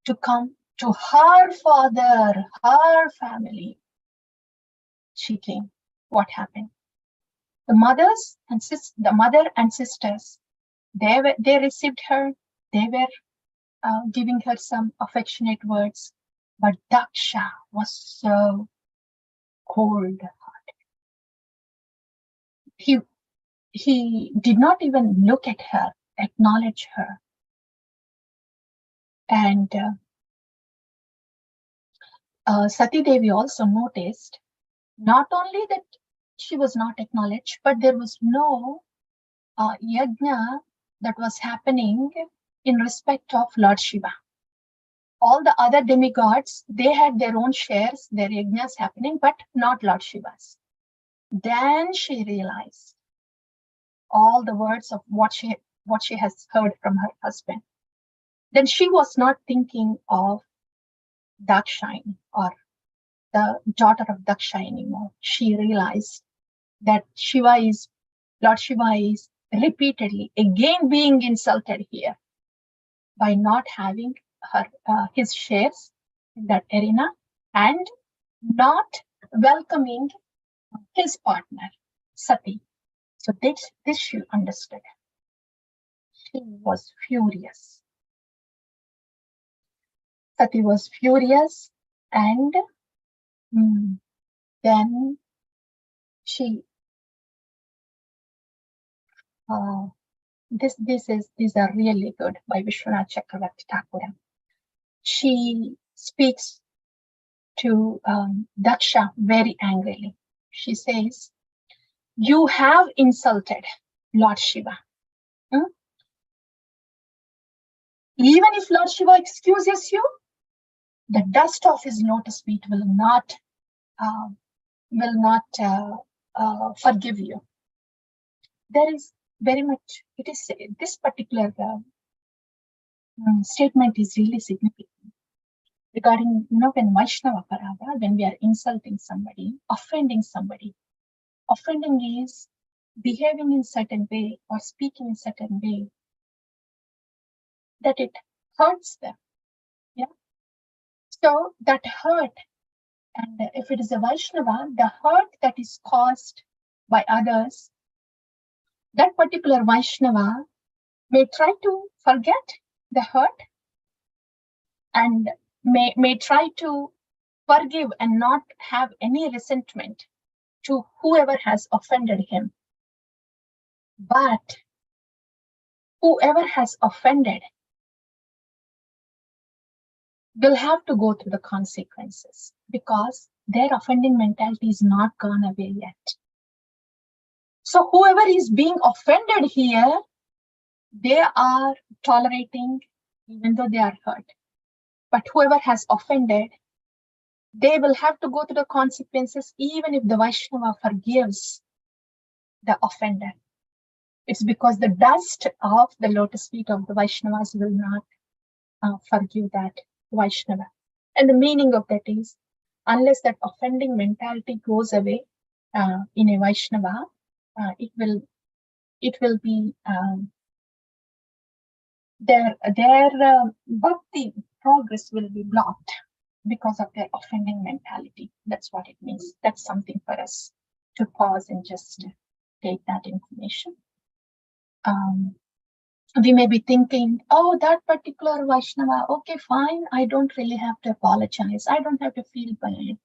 to come to her father, her family. She came. What happened? The mother and sisters, they received her. They were giving her some affectionate words, but Daksha was so cold-hearted. He did not even look at her, acknowledge her, and Sati Devi also noticed not only that she was not acknowledged, but there was no yajna that was happening in respect of Lord Shiva. All the other demigods, they had their own shares, their yajnas happening, but not Lord Shiva's. Then she realized all the words of what she has heard from her husband. Then she was not thinking of Dakshayani or the daughter of Daksha anymore. She realized that Shiva is Lord Shiva is repeatedly again being insulted here by not having his shares in that arena and not welcoming his partner, Sati. So this she understood. She was furious. Sati was furious, and then she these are really good by Vishwanath Chakravarti Thakur. She speaks to Daksha very angrily. She says, "You have insulted Lord Shiva. Even if Lord Shiva excuses you, the dust of his lotus feet will not forgive you." There is very much, it is this particular statement is really significant regarding, when Vaishnava Parada, when we are insulting somebody, offending somebody. Offending is behaving in certain way or speaking in certain way that it hurts them. Yeah. So that hurt, and if it is a Vaishnava, the hurt that is caused by others, that particular Vaishnava may try to forget the hurt and may try to forgive and not have any resentment to whoever has offended him. But whoever has offended will have to go through the consequences because their offending mentality is not gone away yet. So whoever is being offended here, they are tolerating even though they are hurt. But whoever has offended, they will have to go through the consequences even if the Vaishnava forgives the offender. It's because the dust of the lotus feet of the Vaishnavas will not forgive that Vaishnava. And the meaning of that is, unless that offending mentality goes away in a Vaishnava, it will be their bhakti progress will be blocked because of their offending mentality. That's what it means. That's something for us to pause and just take that information. We may be thinking, oh, that particular Vaishnava, okay, fine, I don't really have to apologize. I don't have to feel bad.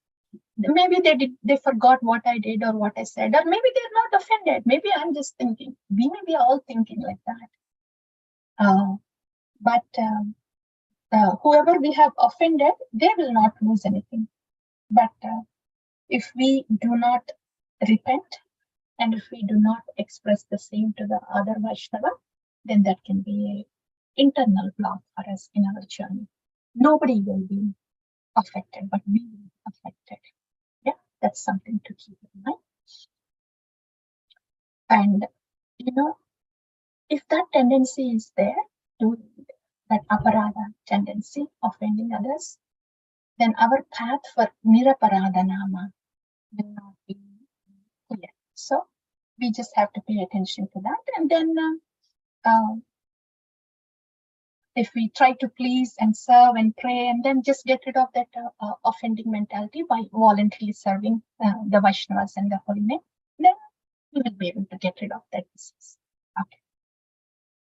Maybe they forgot what I did or what I said, or maybe they're not offended. Maybe I'm just thinking. We may be all thinking like that. But whoever we have offended, they will not lose anything. But if we do not repent and if we do not express the same to the other Vaishnava, then that can be an internal block for us in our journey. Nobody will be affected, but we will be affected. Yeah, that's something to keep in mind. And, if that tendency is there, that aparada tendency, offending others, then our path for niraparada nama will not be clear. So we just have to pay attention to that. And then if we try to please and serve and pray and then just get rid of that offending mentality by voluntarily serving the Vaishnavas and the holy name, then we will be able to get rid of that disease. Okay.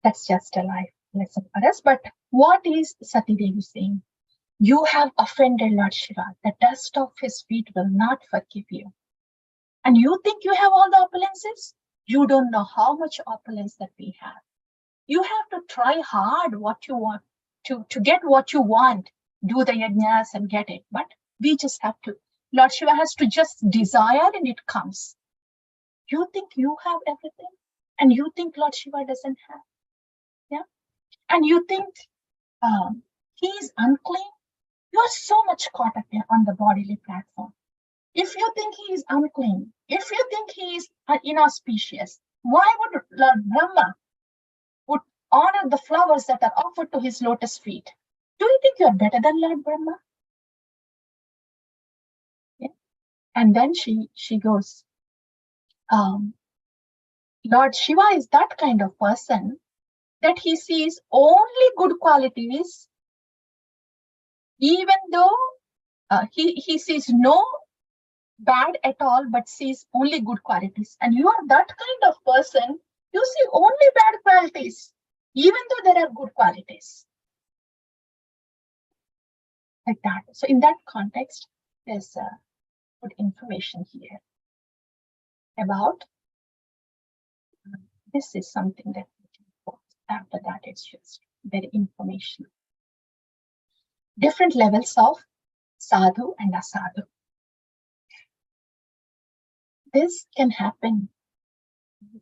That's just a life lesson for us. But what is Sati Devi saying? You have offended Lord Shiva. The dust of his feet will not forgive you. And you think you have all the opulences? You don't know how much opulence that we have. You have to try hard what you want to get what you want. Do the yajnas and get it. But we just have to. Lord Shiva has to just desire and it comes. You think you have everything? And you think Lord Shiva doesn't have? Yeah. And you think he is unclean? You are so much caught up on the bodily platform. If you think he is unclean, if you think he is inauspicious, why would Lord Brahma would honor the flowers that are offered to his lotus feet? Do you think you are better than Lord Brahma? Yeah. And then she goes, Lord Shiva is that kind of person that he sees only good qualities, even though he sees no bad at all, but sees only good qualities. And you are that kind of person, you see only bad qualities, even though there are good qualities. Like that. So in that context, there's good information here about this is something that we can quote. After that, it's just very informational. Different levels of sadhu and asadhu. This can happen.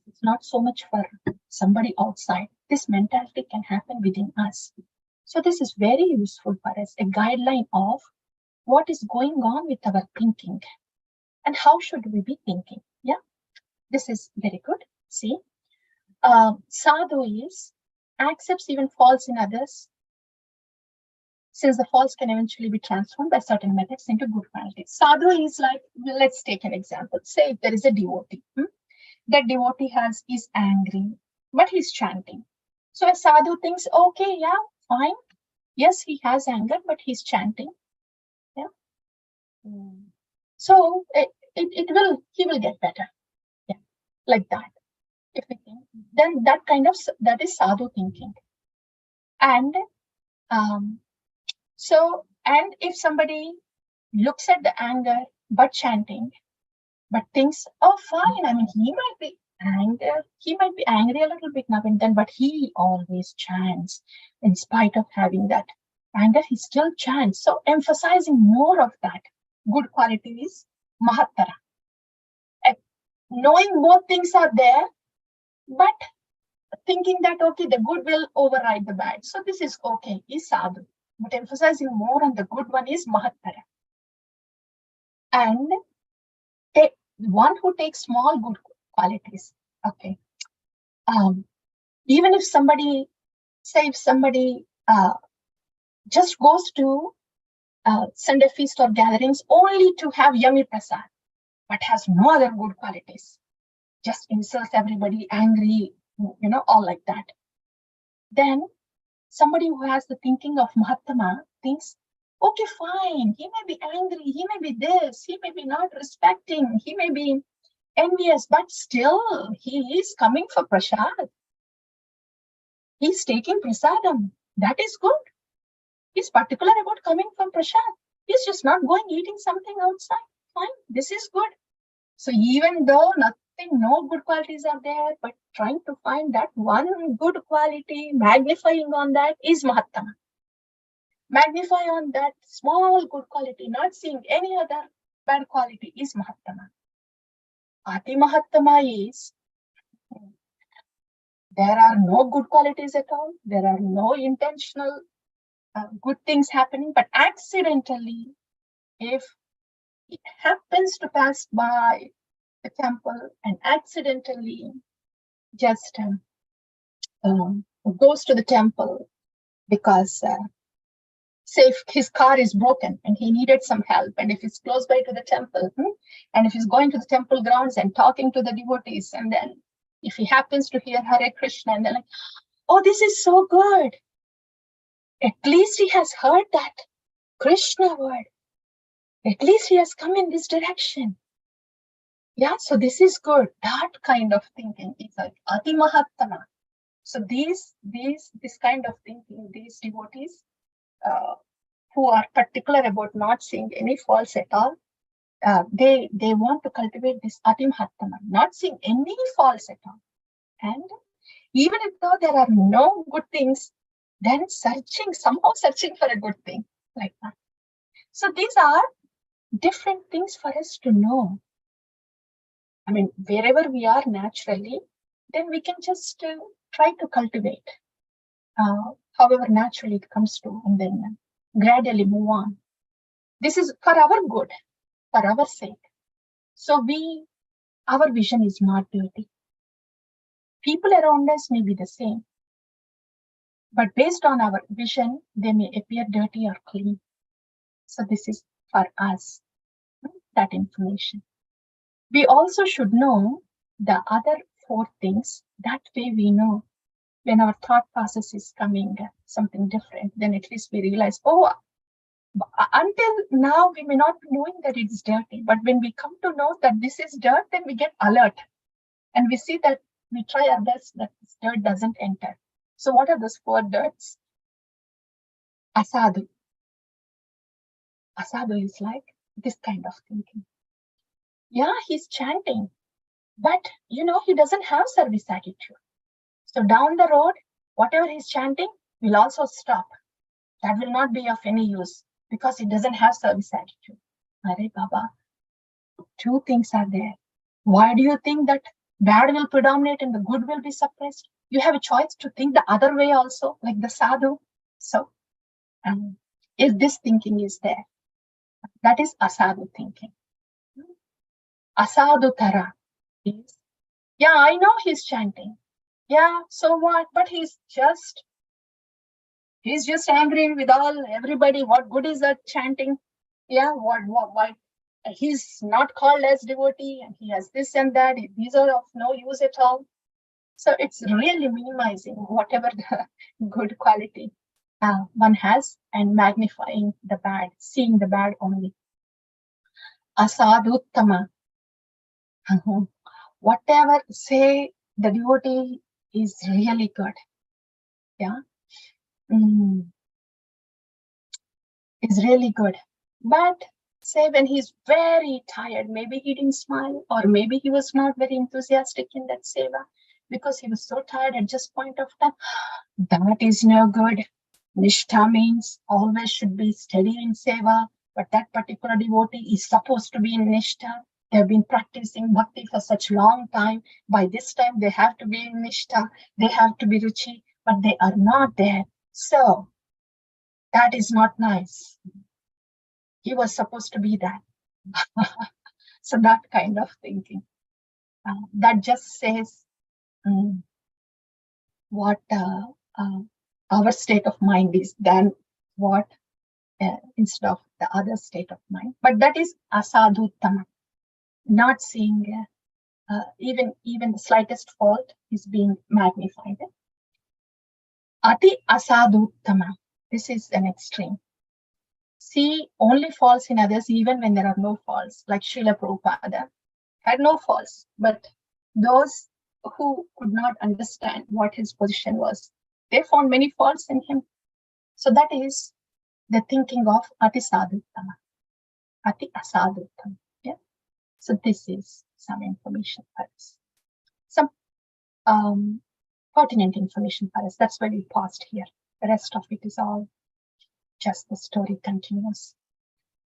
It's not so much for somebody outside. This mentality can happen within us. So this is very useful for us, a guideline of what is going on with our thinking and how should we be thinking. Yeah, this is very good. See, sadhu is accepts even faults in others, since the faults can eventually be transformed by certain methods into good qualities. Sadhu is like, let's take an example. Say if there is a devotee. That devotee is angry, but he's chanting. So a sadhu thinks, okay, yeah, fine. Yes, he has anger, but he's chanting. Yeah. So he will get better. Yeah, like that. If we think, then that is sadhu thinking. And and if somebody looks at the anger but chanting, but thinks, oh, fine. I mean, he might be angry a little bit now and then, but he always chants. In spite of having that anger, he still chants. So emphasizing more of that good quality is mahattara. And knowing both things are there, but thinking that, okay, the good will override the bad. So this is okay, is sadhu. But emphasizing more on the good one is mahattara. And one who takes small good qualities. Okay. Even if somebody just goes to Sunday feast or gatherings only to have yummy prasad, but has no other good qualities, just insults everybody, angry, all like that. Then somebody who has the thinking of Mahatma thinks, okay, fine, he may be angry, he may be this, he may be not respecting, he may be envious, but still he is coming for prasad. He's taking prasadam. That is good. He's particular about coming for prasad. He's just not going eating something outside. Fine, this is good. So even though no good qualities are there, but trying to find that one good quality, magnifying on that is Mahatma. Magnify on that small good quality, not seeing any other bad quality is Mahatma. Ati Mahatma is there are no good qualities at all. There are no intentional good things happening, but accidentally, if it happens to pass by the temple and accidentally just goes to the temple because say if his car is broken and he needed some help, and if he's close by to the temple, and if he's going to the temple grounds and talking to the devotees, and then if he happens to hear Hare Krishna, and they're like, oh, this is so good. At least he has heard that Krishna word. At least he has come in this direction. Yeah, so this is good. That kind of thinking is like Ati Mahatma. So this kind of thinking, these devotees who are particular about not seeing any faults at all, they want to cultivate this Ati Mahatma, not seeing any faults at all. And even if though there are no good things, then somehow searching for a good thing like that. So these are different things for us to know. I mean, wherever we are naturally, then we can just try to cultivate, however naturally it comes to, and then gradually move on. This is for our good, for our sake. So our vision is not dirty. People around us may be the same, but based on our vision, they may appear dirty or clean. So this is for us, that information. We also should know the other 4 things. That way we know when our thought process is coming something different, then at least we realize, oh, until now we may not be knowing that it's dirty, but when we come to know that this is dirt, then we get alert and we see that we try our best that this dirt doesn't enter. So what are those 4 dirts? Asadu. Asadu is like this kind of thinking. Yeah, he's chanting, but he doesn't have service attitude. So down the road, whatever he's chanting will also stop. That will not be of any use because it doesn't have service attitude. Arey Baba, 2 things are there. Why do you think that bad will predominate and the good will be suppressed? You have a choice to think the other way also, like the sadhu. So, if this thinking is there, that is asadhu thinking. Asadhu tara is, yeah, I know he's chanting. Yeah, so what? But he's just angry with everybody. What good is that chanting? Yeah, why? He's not called as devotee and he has this and that. These are of no use at all. So it's really minimizing whatever the good quality one has and magnifying the bad, seeing the bad only. Asadhuttama. Whatever say the devotee is really good. Yeah. Is really good. But say when he's very tired, maybe he didn't smile, or maybe he was not very enthusiastic in that seva because he was so tired at just point of time. That is no good. Nishtha means always should be steady in seva, but that particular devotee is supposed to be in nishtha. They have been practicing bhakti for such long time. By this time, they have to be in nishtha. They have to be ruchi, but they are not there. So that is not nice. He was supposed to be that. So that kind of thinking. That just says what our state of mind is than what instead of the other state of mind. But that is asadhuttama. Not seeing even the slightest fault is being magnified. Ati asadhuttama. This is an extreme. See only faults in others even when there are no faults, like Srila Prabhupada had no faults, but those who could not understand what his position was, they found many faults in him. So that is the thinking of Ati Sadhuttama, Ati Asadhuttama. Yeah. So this is some information for us. Some pertinent information for us. That's why we paused here. The rest of it is all just the story continues.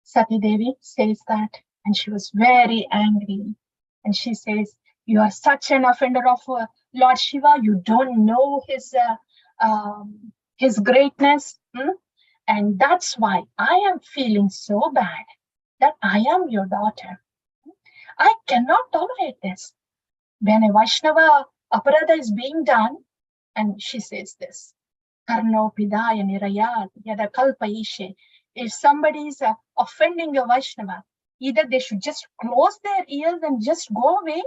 Sati Devi says that, and she was very angry. And she says, you are such an offender of Lord Shiva. You don't know his greatness. And that's why I am feeling so bad that I am your daughter. I cannot tolerate this. When a Vaishnava aparadha is being done, and she says this, Karno Pidaya Nirayat Yada Kalpaishe. If somebody is offending a Vaishnava, either they should just close their ears and just go away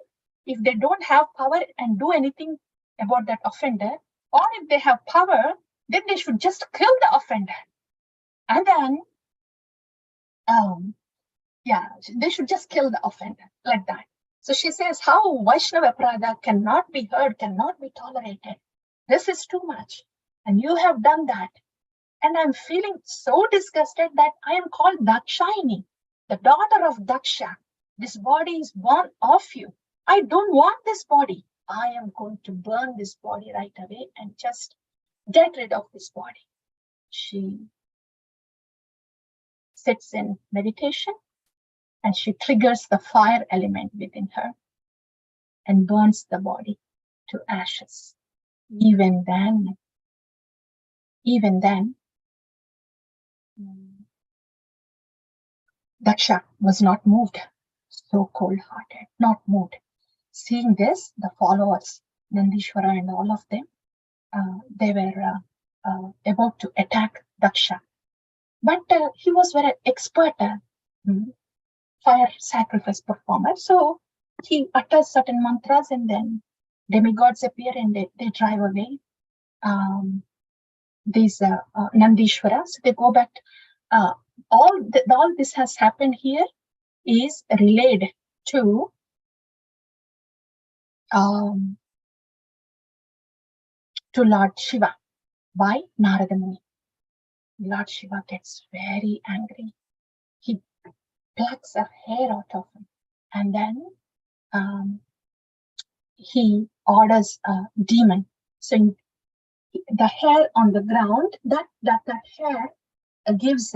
if they don't have power and do anything about that offender, or if they have power, then they should just kill the offender. And then, they should just kill the offender like that. So she says how Vaishnava Prada cannot be heard, cannot be tolerated. This is too much. And you have done that. And I'm feeling so disgusted that I am called Dakshayani, the daughter of Daksha. This body is born of you. I don't want this body. I am going to burn this body right away and just get rid of this body. She sits in meditation and she triggers the fire element within her and burns the body to ashes. Even then, Daksha was not moved, so cold-hearted, not moved. Seeing this, the followers, Nandishwara and all of them, they were about to attack Daksha. But he was very expert fire sacrifice performer. So he utters certain mantras and then demigods appear and they drive away these Nandishwaras. So they go back. All this has happened here is relayed to Lord Shiva by Narada Muni. Lord Shiva gets very angry. He plucks a hair out of him, and then he orders a demon. So the hair on the ground, that hair gives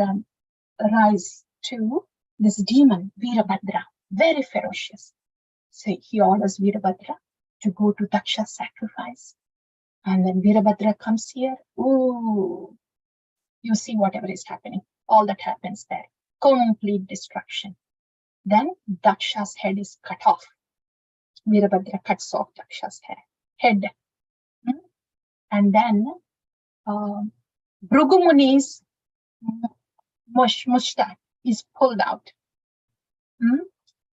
rise to this demon Veerabhadra, very ferocious. So he orders Veerabhadra to go to Daksha's sacrifice. And then Veerabhadra comes here. Ooh, you see whatever is happening. All that happens there. Complete destruction. Then Daksha's head is cut off. Veerabhadra cuts off Daksha's head. And then Bhrigu Muni's mustache is pulled out.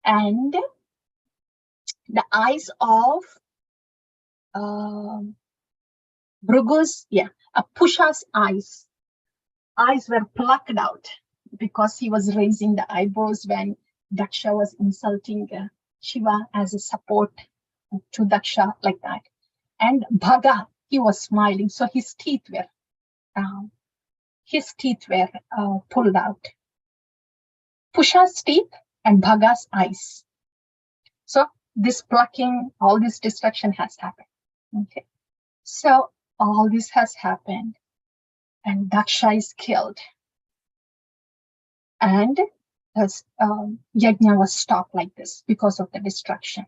And the eyes of Bhrigu's, Pusha's eyes were plucked out because he was raising the eyebrows when Daksha was insulting Shiva as a support to Daksha, like that. And Bhaga, he was smiling, so his teeth were pulled out. Pusha's teeth and Bhaga's eyes. So this plucking, all this destruction has happened. Okay, so all this has happened, and Daksha is killed, and as yajna was stopped like this because of the destruction.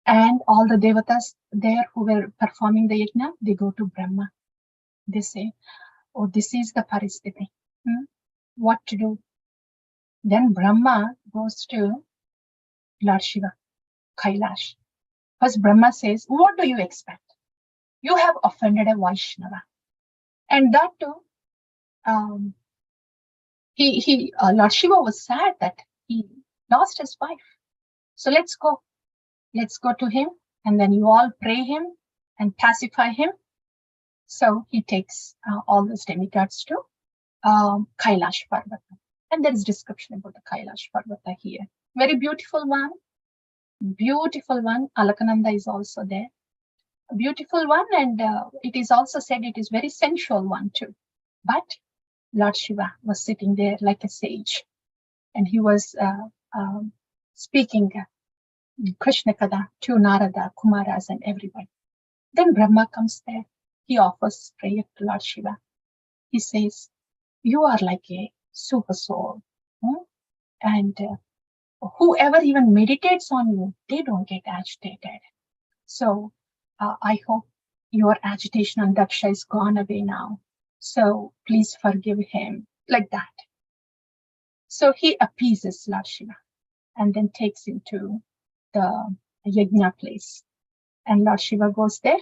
And all the devatas there who were performing the yajna, they go to Brahma. They say, "Oh, this is the paristhiti. What to do?" Then Brahma goes to Lord Shiva, Kailash. First Brahma says, "What do you expect? You have offended a Vaishnava." And that too, Lord Shiva was sad that he lost his wife. So let's go to him, and then you all pray him and pacify him. So he takes all those demigods to Kailash Parvata. And there is description about the Kailash Parvata here. Very beautiful one. Alakananda is also there. A beautiful one, and it is also said it is very sensual one too. But Lord Shiva was sitting there like a sage, and he was speaking Krishna Kada to Narada, Kumaras, and everybody. Then Brahma comes there. He offers prayer to Lord Shiva. He says, "You are like a super soul, and whoever even meditates on you, they don't get agitated. So I hope your agitation on Daksha is gone away now. So please forgive him," like that. So he appeases Lord Shiva and then takes him to the yajna place. And Lord Shiva goes there.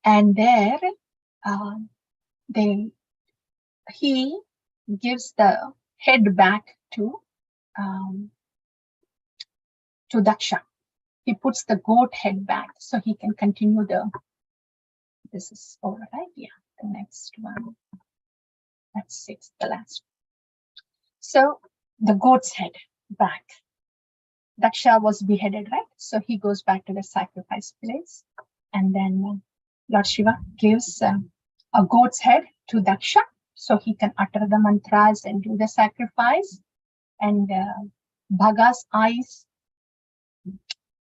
And there he gives the head back to Daksha. He puts the goat head back so he can continue this is over, right? Yeah, the next one. That's 6, the last. So the goat's head back. Daksha was beheaded, right? So he goes back to the sacrifice place. And then Lord Shiva gives a goat's head to Daksha so he can utter the mantras and do the sacrifice. And Bhaga's eyes,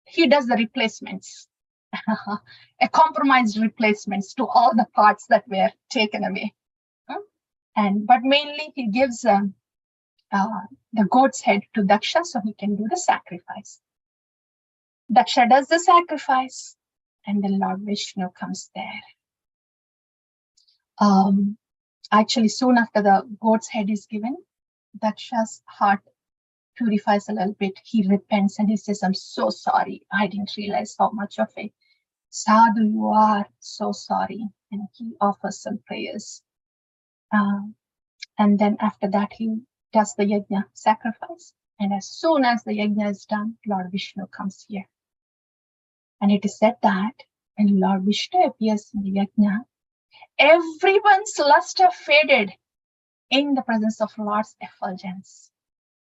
he does the replacements, a compromised replacements to all the parts that were taken away. But mainly he gives the goat's head to Daksha so he can do the sacrifice. Daksha does the sacrifice, and then Lord Vishnu comes there. Actually, soon after the goat's head is given, Daksha's heart purifies a little bit. He repents and he says, "I'm so sorry. I didn't realize how much of a sadhu you are. So sorry." And he offers some prayers. And then after that, he does the yajna sacrifice. And as soon as the yajna is done, Lord Vishnu comes here. And it is said that when Lord Vishnu appears in the yajna, everyone's luster faded in the presence of Lord's effulgence.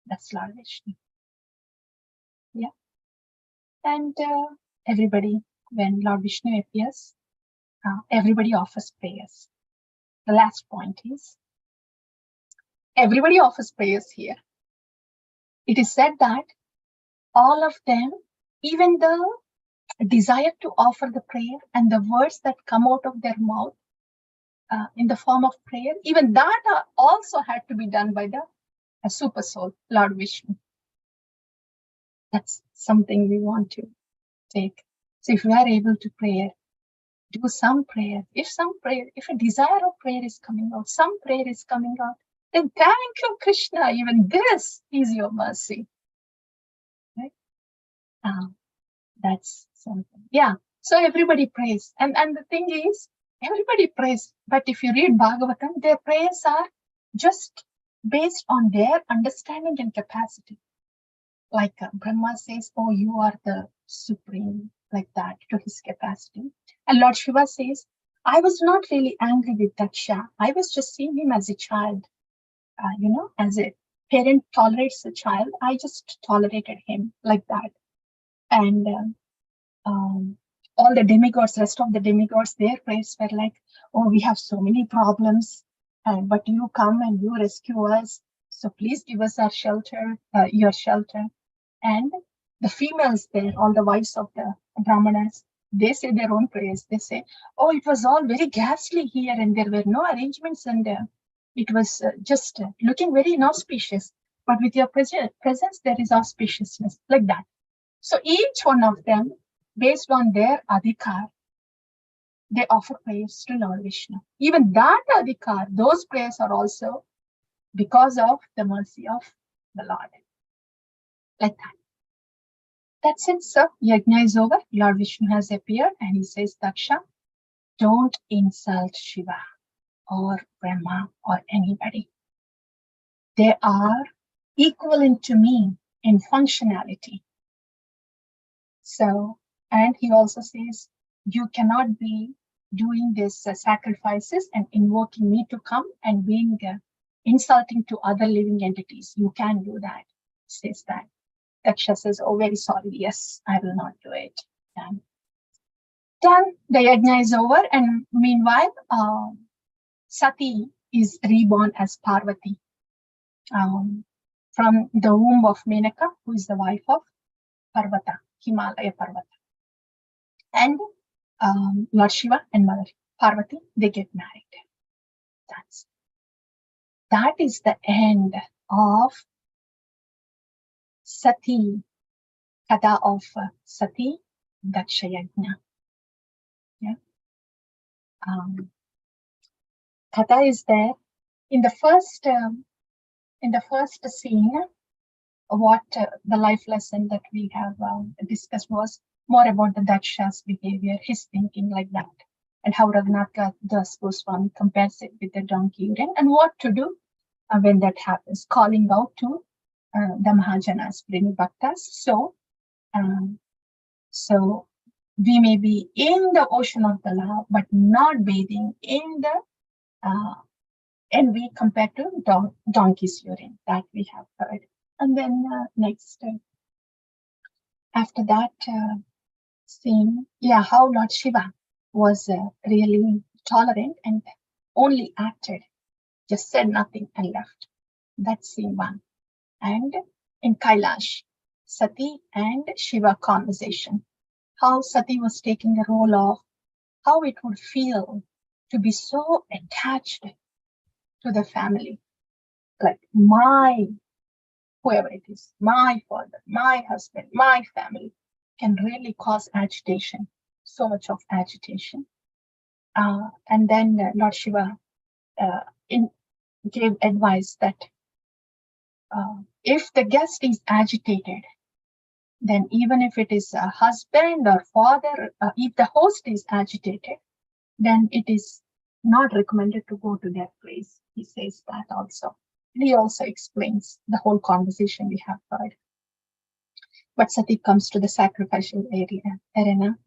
That's Lord Vishnu. Yeah. And everybody, when Lord Vishnu appears, everybody offers prayers. The last point is, everybody offers prayers here. It is said that all of them, even the desire to offer the prayer and the words that come out of their mouth in the form of prayer, even that also had to be done by the super soul, Lord Vishnu. That's something we want to take. So if we are able to pray, do some prayer. If a desire of prayer is coming out, some prayer is coming out, then thank you, Krishna. Even this is your mercy. Right? That's something. Yeah. So everybody prays. And the thing is, everybody prays. But if you read Bhagavatam, their prayers are just based on their understanding and capacity. Like Brahma says, oh, you are the supreme, like that, to his capacity. And Lord Shiva says, I was not really angry with Daksha. I was just seeing him as a child. As a parent tolerates a child, I just tolerated him like that. And all the demigods, rest of the demigods, their prayers were like, oh, we have so many problems, but you come and you rescue us. So please give us our shelter, your shelter. And the females there, all the wives of the Brahmanas, they say their own prayers. They say, oh, it was all very ghastly here and there were no arrangements and it was just looking very inauspicious. But with your presence, there is auspiciousness, like that. So each one of them, based on their adhikar, they offer prayers to Lord Vishnu. Even that adhikar, those prayers are also because of the mercy of the Lord. Like that. That's it, sir. Yajna is over. Lord Vishnu has appeared and he says, Daksha, don't insult Shiva or Brahma or anybody. They are equivalent to me in functionality. So, and he also says, you cannot be doing these sacrifices and invoking me to come and being insulting to other living entities. You can do that, says that. Daksha says, oh, very sorry. Yes, I will not do it. Done. The yajna is over. And meanwhile, Sati is reborn as Parvati from the womb of Menaka, who is the wife of Parvata, Himalaya Parvata. And Lord Shiva and Mother Parvati, they get married. That is the end of Sati, Katha of Sati Daksha Yajna. Yeah. Katha is there in the first scene. What the life lesson that we have discussed was more about the Daksha's behavior, his thinking, like that, and how Raghunath Das Goswami compares it with the donkey urine and what to do when that happens, calling out to the Mahajanas, Premi Bhaktas. So we may be in the ocean of the love, but not bathing in the envy compared to donkey's urine, that we have heard. And then next, after that scene, how Lord Shiva was really tolerant and only acted, just said nothing and left. That's scene one. And in Kailash, Sati and Shiva conversation, how Sati was taking the role of how it would feel to be so attached to the family, like whoever it is, my father, my husband, my family, can really cause agitation, so much of agitation. And then Lord Shiva gave advice that if the guest is agitated, then even if it is a husband or father, if the host is agitated, then it is not recommended to go to that place. He says that also. And he also explains the whole conversation we have heard. But Sati comes to the sacrificial arena.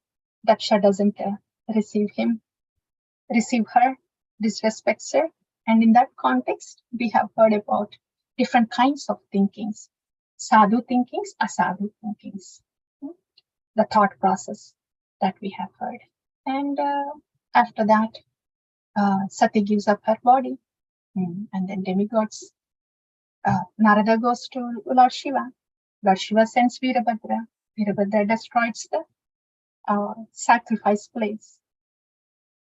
Daksha doesn't receive her, disrespects her. And in that context, we have heard about different kinds of thinkings. Sadhu thinkings, asadhu thinkings. The thought process that we have heard. And after that, Sati gives up her body. And then demigods, Narada goes to Lord Shiva. Lord Shiva sends Virabhadra. Virabhadra destroys the sacrifice place.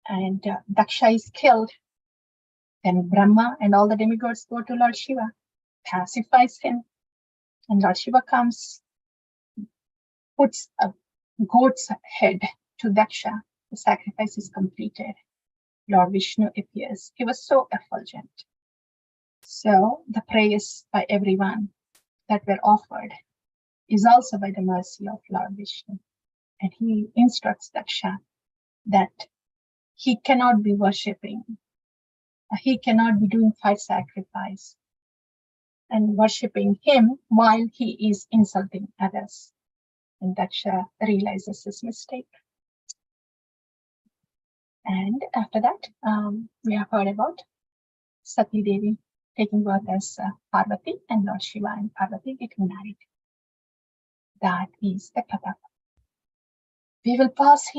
And Daksha is killed. Then Brahma and all the demigods go to Lord Shiva, pacifies him. And Lord Shiva comes, puts a goat's head to Daksha. The sacrifice is completed. Lord Vishnu appears. He was so effulgent. So the prayers by everyone that were offered is also by the mercy of Lord Vishnu. And he instructs Daksha that he cannot be worshipping. He cannot be doing fire sacrifice and worshipping him while he is insulting others. And Daksha realizes his mistake. And after that, we have heard about Sati Devi taking birth as Parvati and Lord Shiva and Parvati getting married. That is the Katha. We will pause here.